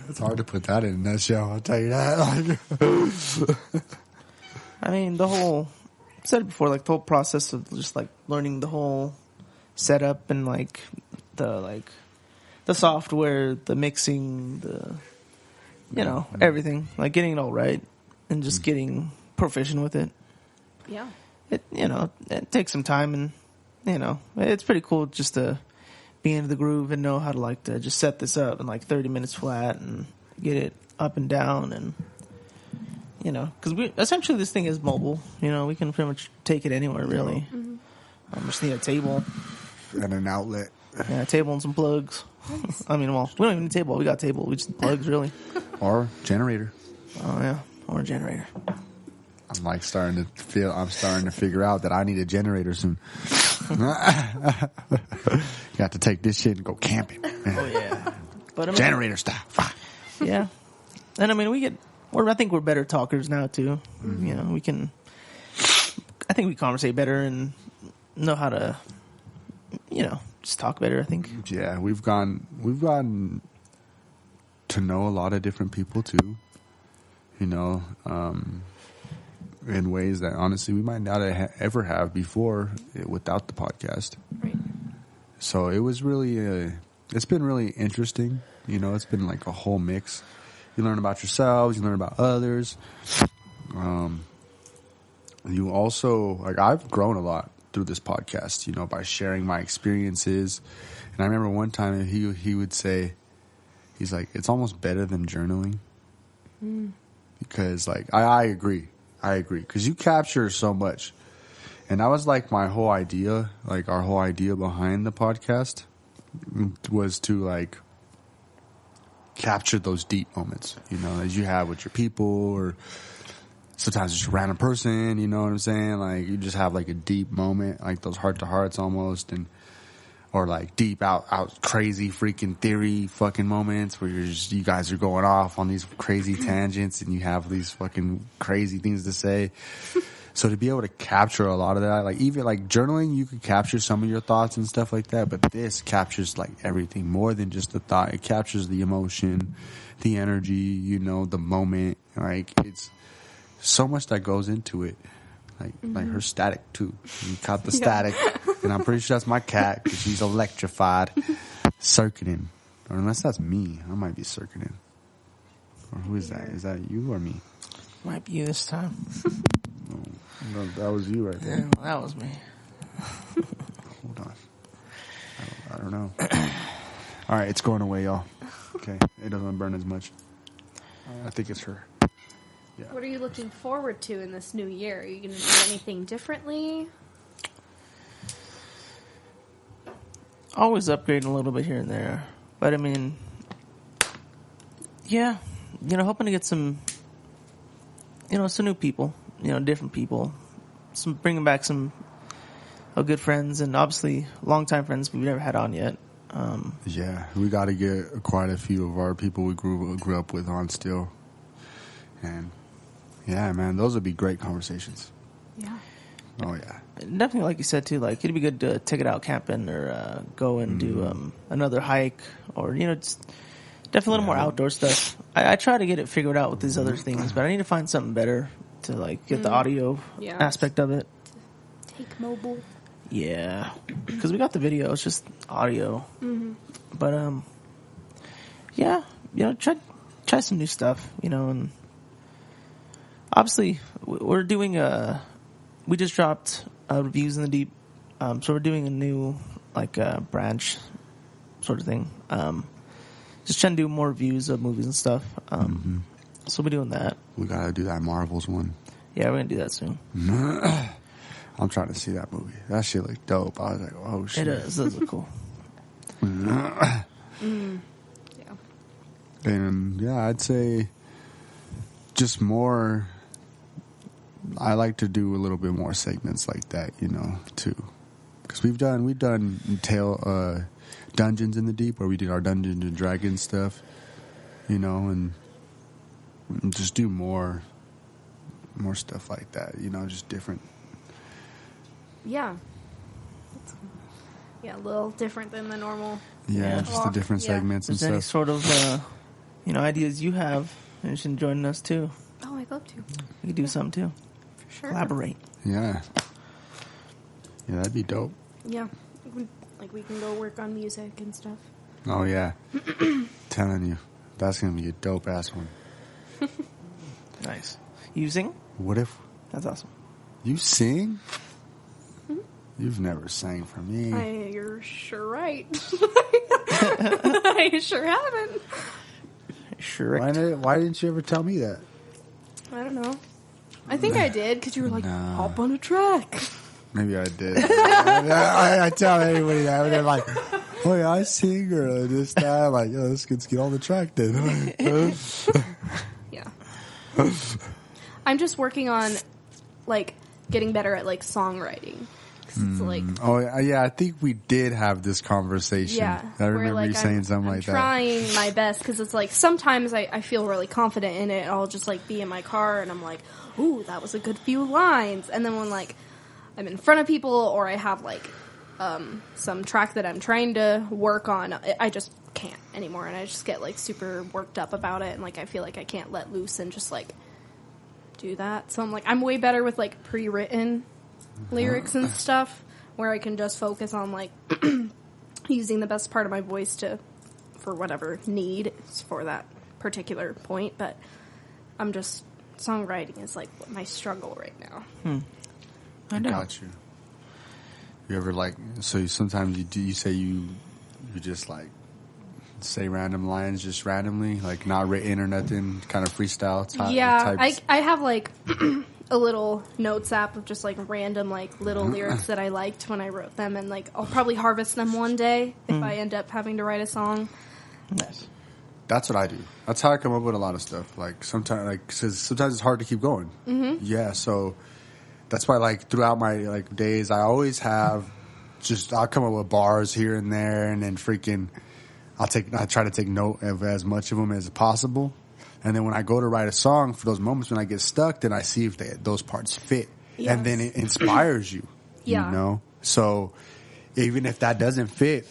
It's hard to put that in a nutshell, I'll tell you that. I mean, I said it before, like the whole process of just like learning the whole setup and like the software, the mixing, everything, like getting it all right and just getting proficient with it. Yeah. It takes some time, and it's pretty cool just to be into the groove and know how to like to just set this up in like 30 minutes flat and get it up and down, and because essentially this thing is mobile. We can pretty much take it anywhere really. Mm-hmm. Just need a table and an outlet. Yeah, a table and some plugs. Nice. I mean, well, we don't even need a table. We got a table. We just need plugs really. Or generator. Oh yeah, or a generator. I'm starting to figure out that I need a generator soon. Got to take this shit and go camping. Oh yeah, but generator style. Yeah, and I mean I think we're better talkers now too. Mm-hmm. I think we conversate better and know how to, just talk better. I think. Yeah, we've gotten to know a lot of different people too. In ways that honestly we might not ever have before without the podcast. Right. So it was really, it's been really interesting. It's been like a whole mix. You learn about yourselves, you learn about others. You also, I've grown a lot through this podcast, by sharing my experiences. And I remember one time he would say, he's like, it's almost better than journaling. Because I agree. Because you capture so much. And that was my whole idea, our whole idea behind the podcast was to capture those deep moments, as you have with your people, or sometimes it's a random person, you know what I'm saying? You just have a deep moment, those heart to hearts almost, or deep out crazy freaking theory fucking moments where you guys are going off on these crazy tangents and you have these fucking crazy things to say. So to be able to capture a lot of that, even journaling, you could capture some of your thoughts and stuff like that, but this captures everything more than just the thought. It captures the emotion, the energy, the moment. It's so much that goes into it. Her static too. You caught the static, and I'm pretty sure that's my cat because she's electrified, circuiting. Or unless that's me, I might be circuiting. Or who is that? Is that you or me? Might be you this time. No, that was you right there. Yeah, well, that was me. Hold on. I don't know. All right, it's going away, y'all. Okay, it doesn't burn as much. I think it's her. Yeah. What are you looking forward to in this new year? Are you going to do anything differently? Always upgrading a little bit here and there. But I mean, yeah, hoping to get some new people, different people. Bringing back some good friends and obviously longtime friends we've never had on yet. Yeah, we got to get quite a few of our people we grew up with on still. And yeah, man, those would be great conversations. Yeah. Oh yeah. Definitely, like you said too. It'd be good to take it out camping or go and do another hike, or just definitely a little more outdoor stuff. I try to get it figured out with these other things, but I need to find something better to get the audio aspect of it. Take mobile. Yeah, because we got the video. It's just audio. Mm-hmm. But yeah, try some new stuff. And obviously we're doing we just dropped Reviews in the Deep, so we're doing a new branch sort of thing. Just trying to do more reviews of movies and stuff. So we're doing that. We gotta do that Marvels one. Yeah, we're gonna do that soon. I'm trying to see that movie. That shit looked dope. I was like, oh shit. It does look cool. Yeah. And yeah, I'd say just more. I like to do a little bit more segments like that, too, because we've done Dungeons in the Deep, where we did our Dungeons and Dragons stuff, and just do more stuff like that, just different. Yeah. Yeah, a little different than the normal. Yeah, just the different segments and stuff. Any sort of ideas you have, and you should join us too. Oh, I'd love to. We could do some too. For sure. Collaborate. Yeah. Yeah, that'd be dope. Yeah. We can go work on music and stuff. Oh, yeah. Telling you. That's going to be a dope-ass one. Nice. You sing? What if... That's awesome. You sing? You've never sang for me. You're sure right. I sure haven't. Sure. Why didn't you ever tell me that? I don't know. I think I did, because you were like, hop on a track. Maybe I did. I tell everybody that. They're like, oh, yeah, I sing or this, that. Like, oh, let's get on the track then. Yeah. I'm just working on, getting better at, songwriting. 'Cause it's oh, yeah, I think we did have this conversation. Yeah. I remember you saying something like that. I'm trying my best, because it's sometimes I feel really confident in it. I'll just, be in my car, and I'm like, ooh, that was a good few lines. And then when, I'm in front of people, or I have, some track that I'm trying to work on, I just can't anymore, and I just get, super worked up about it, and, I feel like I can't let loose and just, do that. So I'm way better with, pre-written lyrics and stuff, where I can just focus on, using the best part of my voice for whatever need for that particular point, but songwriting is, my struggle right now. I know. Got you. You ever so sometimes you say you just say random lines just randomly, not written or nothing, kind of freestyle type? Yeah, I have a little notes app of just random little lyrics that I liked when I wrote them, and I'll probably harvest them one day if I end up having to write a song. Nice. That's what I do. That's how I come up with a lot of stuff. Sometimes it's hard to keep going. Mm-hmm. Yeah, so that's why throughout my days, I always have I'll come up with bars here and there, and then I try to take note of as much of them as possible. And then when I go to write a song, for those moments when I get stuck, then I see if those parts fit. Yes. And then it inspires you, you know? So even if that doesn't fit,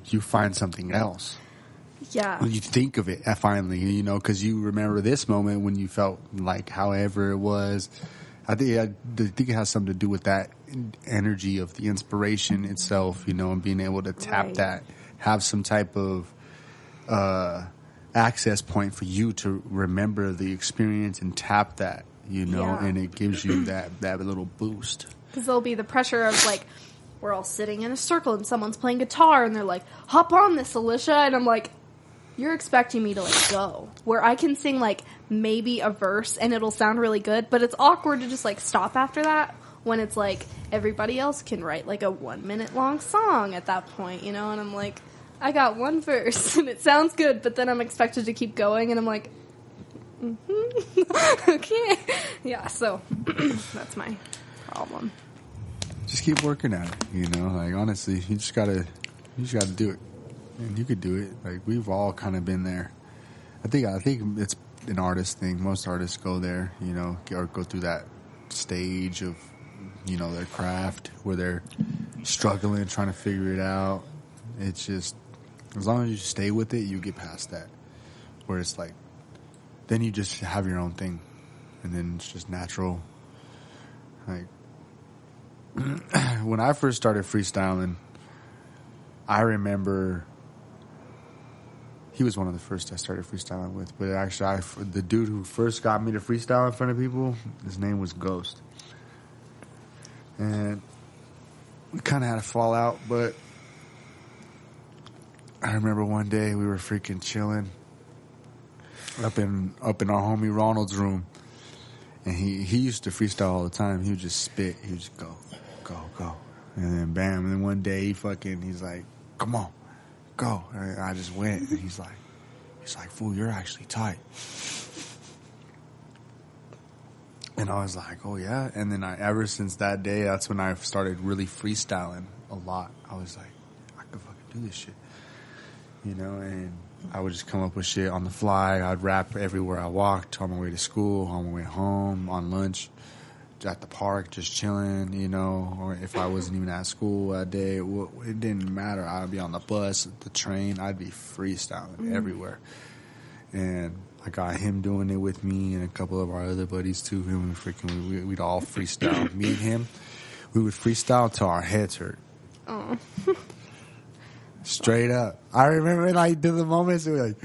you find something else. Yeah. You think of it finally, because you remember this moment when you felt however it was. I think it has something to do with that energy of the inspiration itself, and being able to tap that, have some type of access point for you to remember the experience and tap that, and it gives you that little boost. Because there'll be the pressure of we're all sitting in a circle and someone's playing guitar and they're like, hop on this, Alisha, and I'm like, you're expecting me to go. Where I can sing maybe a verse and it'll sound really good, but it's awkward to just stop after that when it's everybody else can write a 1 minute long song at that point, and I'm like, I got one verse and it sounds good, but then I'm expected to keep going and I'm like, okay. Yeah, so that's my problem. Just keep working at it, honestly, you just gotta do it. And you could do it. We've all kind of been there. I think it's an artist thing. Most artists go there, or go through that stage of, their craft where they're struggling, trying to figure it out. It's just, as long as you stay with it, you get past that. Where it's then you just have your own thing. And then it's just natural. When I first started freestyling, I remember... He was one of the first I started freestyling with. But actually, the dude who first got me to freestyle in front of people, his name was Ghost. And we kind of had a fallout, but I remember one day we were freaking chilling up in our homie Ronald's room. And he used to freestyle all the time. He would just spit. He would just go. And then bam. And then one day he's like, come on. Go. And I just went, and he's like, fool, you're actually tight. And I was like, oh yeah. And then ever since that day, that's when I started really freestyling a lot. I was like, I could fucking do this shit, and I would just come up with shit on the fly. I'd rap everywhere I walked, on my way to school, on my way home, on lunch, at the park, just chilling, or if I wasn't even at school that day, it didn't matter. I'd be on the bus, the train, I'd be freestyling everywhere. and I got him doing it with me and a couple of our other buddies too. And we'd all freestyle. Me and him, we would freestyle till our heads hurt. Oh. Straight up. I remember like the moments we were like,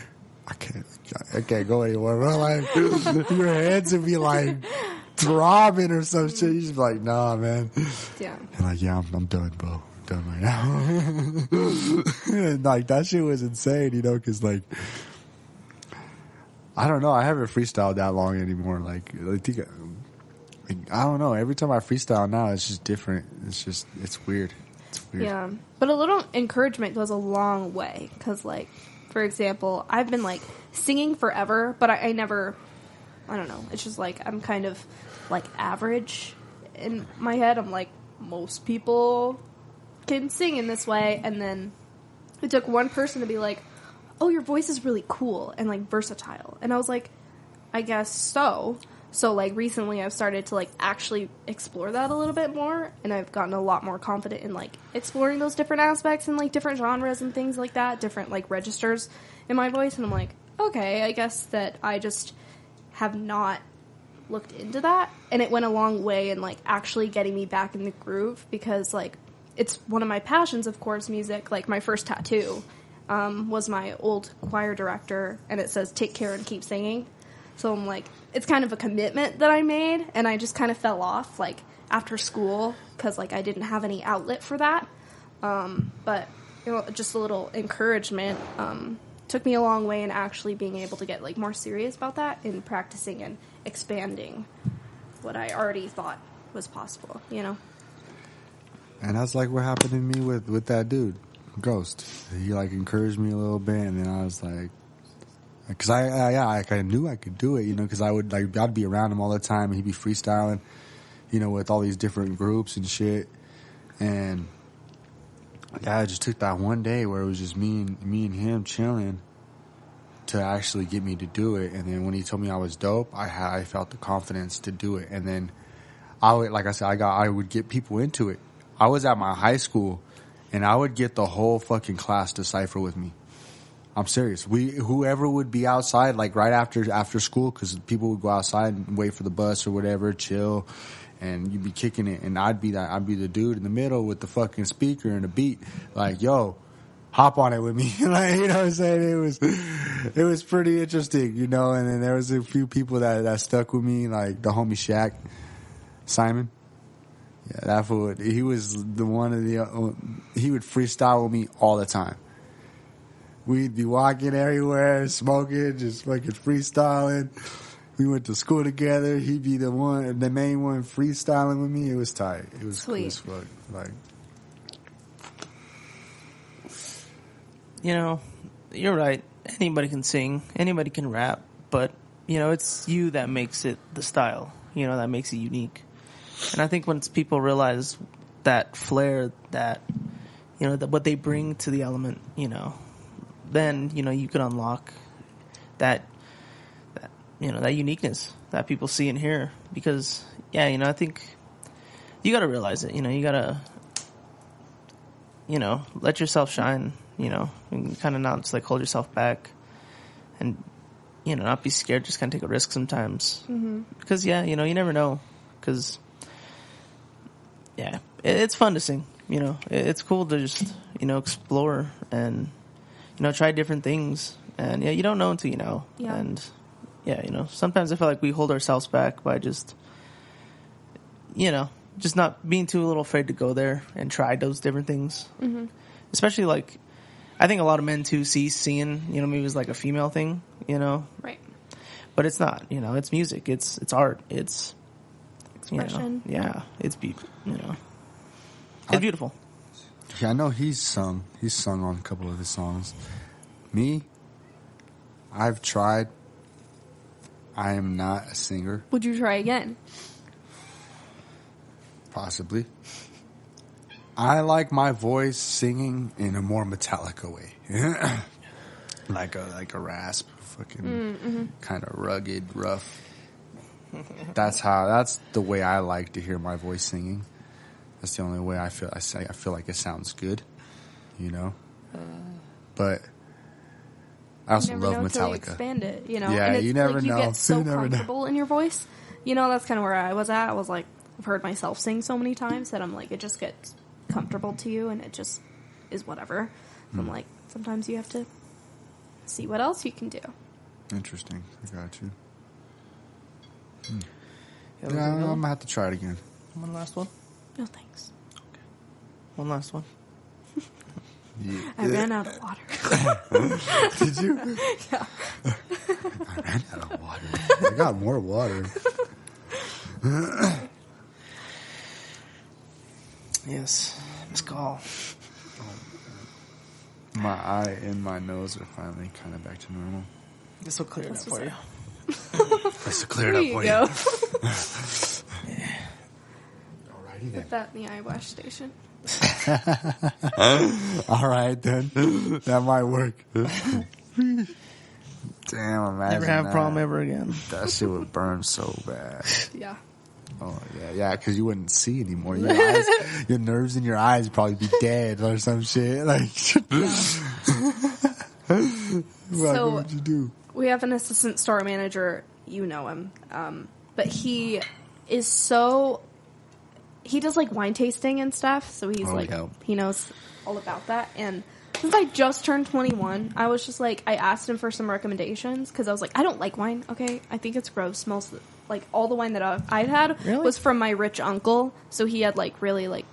I can't go anymore, bro. Like your heads would be like throbbing or some shit. You just be like, nah, man. Yeah. And like, yeah, I'm done, bro. I'm done right now. And like that shit was insane, you know, because like I don't know. I haven't freestyled that long anymore. Like I don't know. Every time I freestyle now, it's just different. It's weird. It's weird. Yeah, but a little encouragement goes a long way. Because, like, for example, I've been like singing forever, but I never. I don't know. It's just like I'm kind of like average in my head. I'm like most people can sing in this way, and then it took one person to be like, oh, your voice is really cool and, like, versatile. And I was like, I guess so. So, like, recently I've started to, like, actually explore that a little bit more. And I've gotten a lot more confident in, like, exploring those different aspects and, like, different genres and things like that. Different, like, registers in my voice. And I'm like, okay, I guess that I just have not looked into that. And it went a long way in, like, actually getting me back in the groove. Because, like, it's one of my passions, of course, music. Like, my first tattoo was my old choir director, and it says, take care and keep singing. So I'm like, it's kind of a commitment that I made, and I just kind of fell off, like, after school, because, like, I didn't have any outlet for that. But, you know, just a little encouragement took me a long way in actually being able to get, like, more serious about that in practicing and expanding what I already thought was possible, you know? And that's, like, what happened to me with that dude. Ghost. He like encouraged me a little bit, and then I was like, because I knew I could do it, you know, because I'd be around him all the time, and he'd be freestyling, you know, with all these different groups and shit, and yeah, I just took that one day where it was just me and him chilling to actually get me to do it, and then when he told me I was dope, I felt the confidence to do it, and then I would get people into it. I was at my high school. And I would get the whole fucking class to cipher with me. I'm serious. Whoever would be outside, like right after school, because people would go outside and wait for the bus or whatever, chill, and you'd be kicking it, and I'd be the dude in the middle with the fucking speaker and the beat, like, yo, hop on it with me, like, you know what I'm saying? It was pretty interesting, you know. And then there was a few people that stuck with me, like the homie Shaq, Simon. Yeah, that fool. He was the one of the. He would freestyle with me all the time. We'd be walking everywhere, smoking, just fucking freestyling. We went to school together. He'd be the main one freestyling with me. It was tight. It was cool as fuck. Like, you know, you're right. Anybody can sing. Anybody can rap. But, you know, it's you that makes it the style. You know, that makes it unique. And I think once people realize that flair, that, you know, that what they bring to the element, you know, then, you know, you can unlock that, you know, that uniqueness that people see and hear. Because, yeah, you know, I think you got to realize it. You know, you got to, you know, let yourself shine, you know, and kind of not just like hold yourself back and, you know, not be scared, just kind of take a risk sometimes. Mm-hmm. Because, yeah, you know, you never know. Because, yeah, it's fun to sing, you know. It's cool to just, you know, explore and, you know, try different things. And, yeah, you don't know until you know. Yeah. And, yeah, you know, sometimes I feel like we hold ourselves back by just, you know, just not being too a little afraid to go there and try those different things. Mm-hmm. Especially, like, I think a lot of men, too, see singing, you know, maybe it's like a female thing, you know. Right. But it's not, you know, it's music. It's art. It's expression. You know, yeah, it's you know, it's beautiful. Yeah, I know he's sung on a couple of his songs. Me, I've tried. I am not a singer. Would you try again? Possibly. I like my voice singing in a more Metallica way. like a rasp, fucking kind of rugged, rough. That's the way I like to hear my voice singing. That's the only way I feel like it sounds good, you know. But I also never love know till you Metallica. expand it, you know. Yeah, and it's you never like know. You get so You never know. comfortable in your voice. You know, that's kind of where I was at. I was like, I've heard myself sing so many times that I'm like, it just gets comfortable to you, and it just is whatever. So I'm like, sometimes you have to see what else you can do. Interesting. I got you. Yeah, Yeah, I'm gonna have to try it again. one last one. No thanks. One last one. I ran out of water. Did you? Yeah. I ran out of water. I got more water. Yes, Mescal. My eye and my nose are finally kind of back to normal. This will clear it up That's for you. Let's clear it There up you for go. Alrighty then. Put that in the eye wash station. All right then. That might work. Damn, imagine Never have a that. problem ever again. That shit would burn so bad. Yeah. Oh yeah, because you wouldn't see anymore. Your eyes, your nerves in your eyes would probably be dead or some shit. Like, So- what would you do? We have an assistant store manager. You know him. But he is so... He does, like, wine tasting and stuff. So he's, yeah. he knows all about that. And since I just turned 21, I was just, like... I asked him for some recommendations. Because I was like, I don't like wine, okay? I think it's gross. Smells... Like, all the wine that I've had Really? was from my rich uncle. So he had, like, really, like,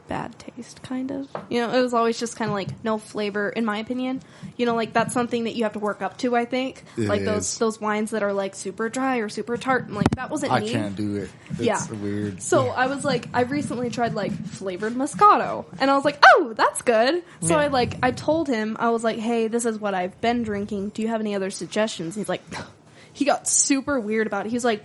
bad taste, kind of. You know, it was always just kind of, like, no flavor, in my opinion. You know, like, that's something that you have to work up to, I think. It like, is. those wines that are, like, super dry or super tart. And, like, that wasn't I me. can't do it. It's Yeah. weird. So I was like, I recently tried like flavored Moscato, and I was like, oh, that's good. So Yeah. I told him, I was like, hey, this is what I've been drinking. Do you have any other suggestions? He's like, he got super weird about it. He's like,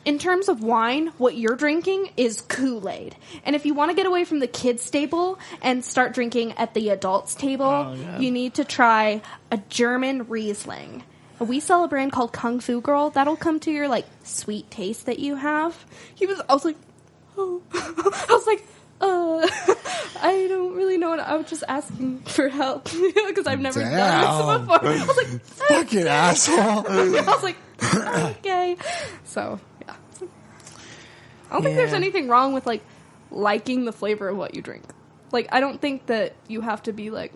in terms of wine, what you're drinking is Kool-Aid. And if you want to get away from the kids' table and start drinking at the adults' table, Oh, yeah. you need to try a German Riesling. We sell a brand called Kung Fu Girl. That'll come to your, like, sweet taste that you have. I was like, oh. I was like, I don't really know what, I was just asking for help. Because I've never done this before. I was like, Fucking asshole. I was like, okay. So, yeah. I don't think there's Yeah. anything wrong with, like, liking the flavor of what you drink. Like, I don't think that you have to be, like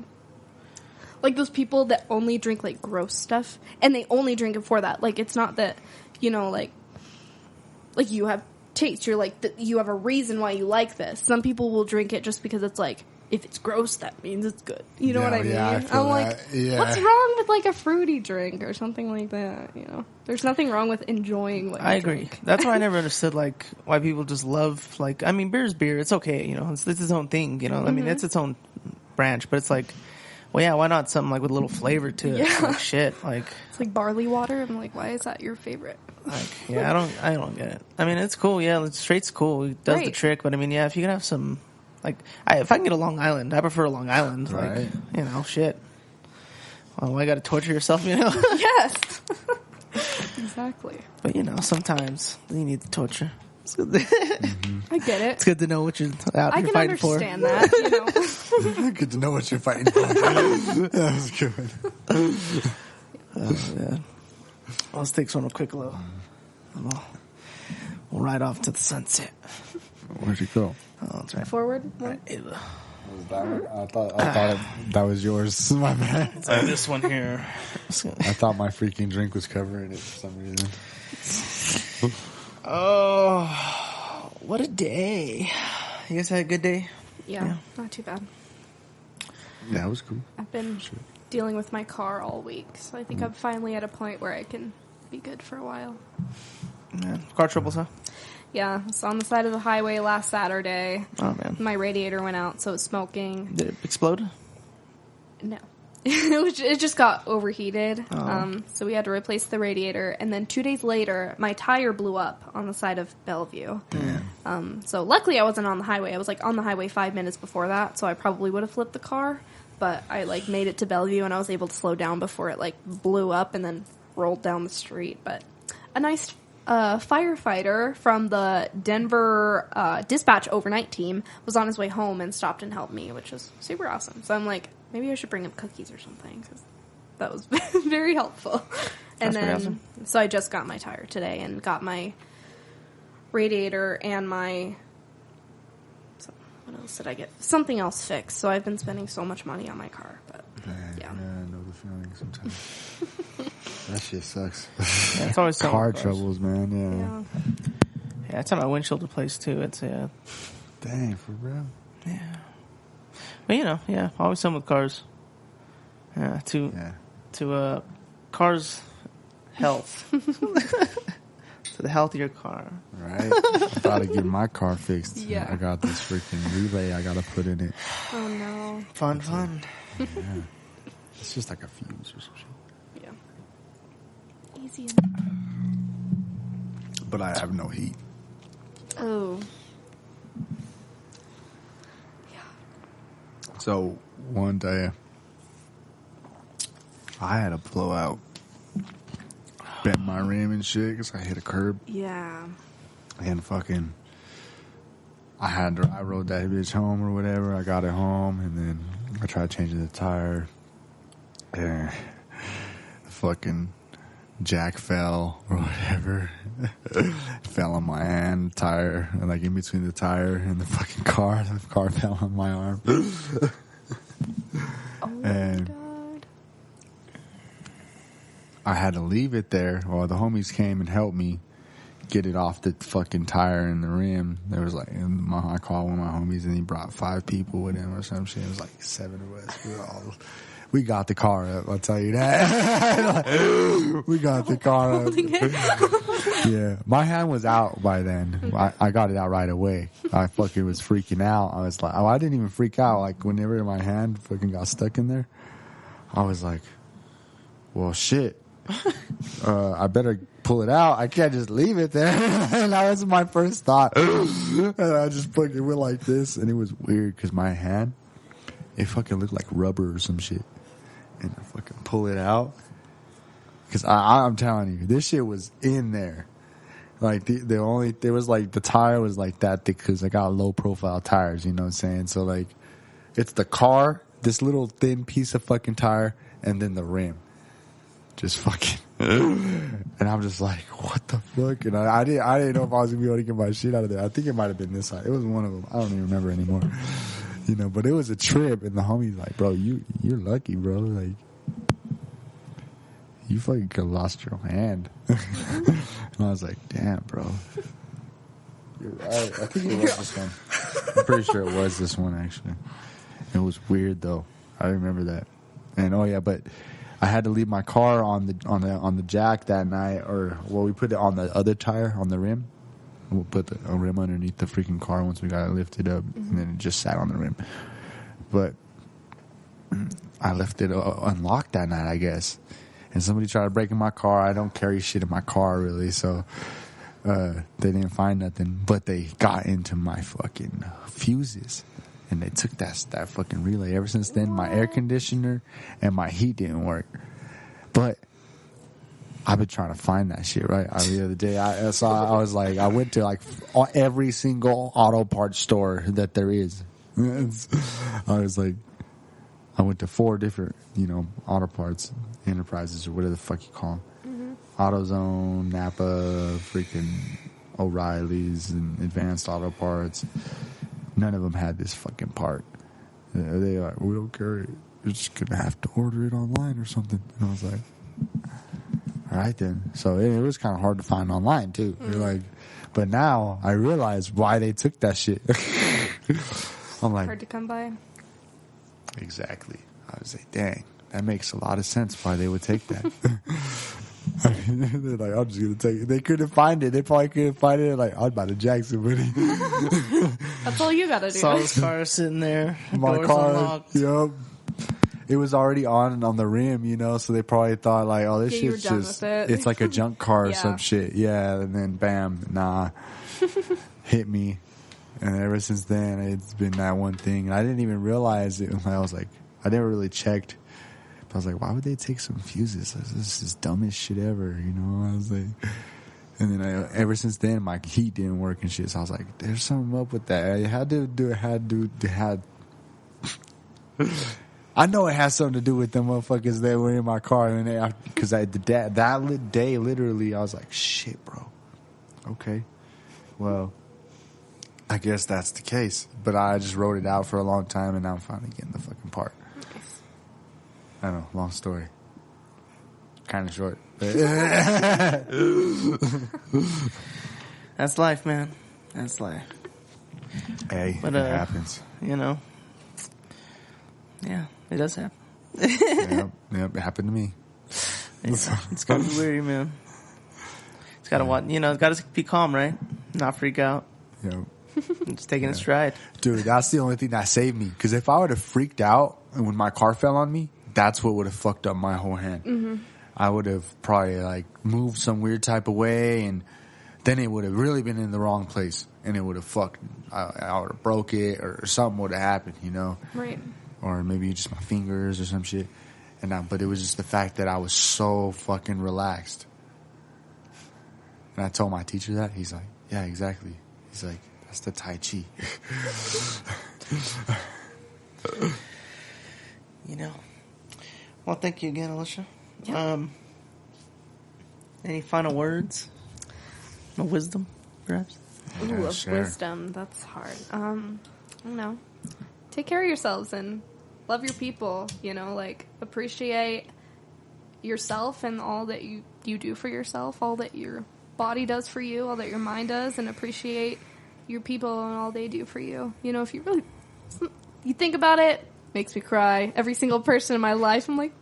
those people that only drink, like, gross stuff, and they only drink it for that. Like, it's not that, you know, like you have taste. You're like, you have a reason why you like this. Some people will drink it just because it's like, if it's gross, that means it's good. You know Yeah, what I mean? yeah, I feel I'm like, that. Yeah. what's wrong with, like, a fruity drink or something like that, you know? There's nothing wrong with enjoying what you I agree. drink. That's why I never understood like why people just love like. I mean, beer is beer. It's okay, you know. It's its own thing, you know. I mean, it's its own branch, but it's like, well, yeah, why not something like with a little flavor to it? Yeah. Like shit, like It's like barley water. I'm like, why is that your favorite? yeah, I don't get it. I mean, it's cool. Yeah, straight's cool. It does the Right. trick, but I mean, yeah, if you can have some, like, if I can get a Long Island, I prefer a Long Island. Right. Like, you know, shit. Well, I got to torture yourself, you know. Yes. Exactly. But you know, sometimes you need the torture. It's good. I get it. It's good to know what you're out I here can fighting for. understand that, you know. Good to know what you're fighting for. That was good. Yeah. Well, let's take one real quick, low. We'll ride off to the sunset. Where'd you go? Oh, that's right. Forward. Right. Was that one? I thought that was yours. My bad. So this one here. I thought my freaking drink was covering it for some reason. Oh, what a day! You guys had a good day? Yeah, not too bad. Yeah, it was cool. I've been dealing with my car all week, so I think I'm finally at a point where I can be good for a while. Yeah. Car troubles, huh? Yeah, I was on the side of the highway last Saturday. Oh man, My radiator went out, so it's smoking. did it explode? No. It just got overheated. Oh. So we had to replace the radiator. And then 2 days later, my tire blew up on the side of Bellevue. So luckily I wasn't on the highway. I was like on the highway 5 minutes before that, so I probably would have flipped the car. But I like made it to Bellevue and I was able to slow down before it like blew up and then rolled down the street. But a nice firefighter from the Denver dispatch overnight team was on his way home and stopped and helped me, which was super awesome. So I'm like, maybe I should bring him cookies or something, because That was very helpful. And That's pretty then, awesome. so I just got my tire today and got my radiator and my, what else did I get? Something else fixed. So I've been spending so much money on my car. But yeah. I know the feeling sometimes. That shit sucks. Yeah, it's always car cars. troubles, man. Yeah. Yeah, I had my windshield replaced too. It's Dang, for real. yeah. But always something with cars. Yeah, to cars health. To the healthier car. Right. I gotta get my car fixed. Yeah. I got this freaking relay I gotta put in it. Oh no. Fun. Yeah. It's just like a fuse or some shit. Yeah. Easy. But I have no heat. Oh. So one day I had a blowout. Bent my rim and shit because I hit a curb. Yeah. And fucking, I rode that bitch home or whatever. I got it home and then I tried changing the tire. And the fucking jack fell or whatever. Fell on my hand, tire, and like in between the tire and the fucking car. The car fell on my arm. Oh And my god. I had to leave it there while the homies came and helped me get it off the fucking tire and the rim. There was like, I called one of my homies and he brought 5 people with him or some shit. It was like 7 of us. We got the car up, I'll tell you that. We got the car up. Yeah. My hand was out by then. I got it out right away. I fucking was freaking out. I was like, I didn't even freak out. Like whenever my hand fucking got stuck in there, I was like, well, shit. I better pull it out. I can't just leave it there. And that was my first thought. And I just fucking went like this. And it was weird because my hand, it fucking looked like rubber or some shit. And I fucking pull it out. Because I'm telling you, this shit was in there. Like there was like, the tire was like that thick because I got low profile tires, you know what I'm saying? So like, it's the car, this little thin piece of fucking tire, and then the rim. Just fucking, and I'm just like, what the fuck? And I didn't know if I was gonna be able to get my shit out of there. I think it might have been this side. It was one of them. I don't even remember anymore. You know, but it was a trip, and the homie's like, bro, you're lucky, bro. Like, you fucking could have lost your hand. And I was like, damn, bro. You're right. I think it was this one. I'm pretty sure it was this one actually. It was weird though. I remember that. And oh yeah, but I had to leave my car on the jack that night, we put it on the other tire on the rim. We'll put a rim underneath the freaking car once we got it lifted up, and then it just sat on the rim. But I left it unlocked that night, I guess. And somebody tried breaking my car. I don't carry shit in my car really, so they didn't find nothing. But they got into my fucking fuses. And they took that fucking relay. Ever since then, my air conditioner and my heat didn't work. But I've been trying to find that shit, right? The other day, I was like, I went to like every single auto parts store that there is. I was like, I went to 4 different, auto parts enterprises or whatever the fuck you call them. Mm-hmm. AutoZone, Napa, freaking O'Reilly's, and Advanced Auto Parts. None of them had this fucking part. They like, we don't carry it. You're just going to have to order it online or something. And I was like, all right then. So it was kind of hard to find online too. Mm-hmm. You're like, but now I realize why they took that shit. I'm like, hard to come by. Exactly. I was like, dang, that makes a lot of sense why they would take that. They're like, I'm just going to take it. They couldn't find it. They probably couldn't find it. They're like, I'm about to jack somebody. That's all you got to do. Saw his car sitting there. My Doors car, unlocked. yep. It was already on the rim, so they probably thought like, oh, this shit's just, it's like a junk car or some shit. Yeah. And then bam, nah, hit me. And ever since then, it's been that one thing. And I didn't even realize it. I was like, I never really checked. But I was like, why would they take some fuses? This is dumbest shit ever, I was like, and then ever since then, my heat didn't work and shit. So I was like, there's something up with that. I had to do it. I know it has something to do with them motherfuckers that were in my car, and because that day, literally, I was like, "Shit, bro. Okay, well, I guess that's the case." But I just wrote it out for a long time, and now I'm finally getting the fucking part. Nice. I don't know, long story, kind of short. But That's life, man. That's life. Hey, But, it happens. You know. Yeah, it does happen. Yep, it happened to me. Yeah, it's gotta be weird, man. It's gotta want, it's gotta be calm, right? Not freak out. Yep. Just taking it stride. Dude, that's the only thing that saved me. Because if I would have freaked out and when my car fell on me, that's what would have fucked up my whole hand. Mm-hmm. I would have probably like moved some weird type of way, and then it would have really been in the wrong place, and it would have fucked. I would have broke it, or something would have happened, Right. Or maybe just my fingers or some shit. But it was just the fact that I was so fucking relaxed. And I told my teacher that. He's like, "Yeah, exactly." He's like, "That's the Tai Chi." Well, thank you again, Alisha. Yeah. Any final words? No wisdom, perhaps? Ooh, of sure. wisdom. That's hard. I don't know. Take care of yourselves and love your people. Appreciate yourself and all that you do for yourself, all that your body does for you, all that your mind does, and appreciate your people and all they do for you. If you think about it, makes me cry. Every single person in my life, I'm like,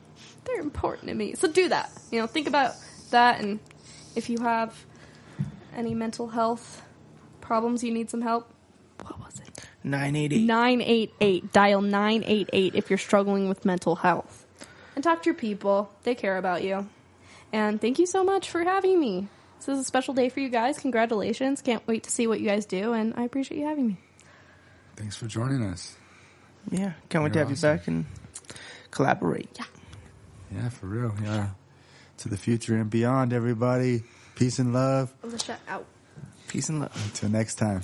they're important to me. So do that. Think about that, and if you have any mental health problems, you need some help, what was it? 988. 988. Dial 988 if you're struggling with mental health. And talk to your people. They care about you. And thank you so much for having me. This is a special day for you guys. Congratulations. Can't wait to see what you guys do, and I appreciate you having me. Thanks for joining us. Yeah, can't wait to have you back and collaborate. Yeah. Yeah, for real. Yeah. To the future and beyond, everybody. Peace and love. Alisha out. Peace and love. Until next time.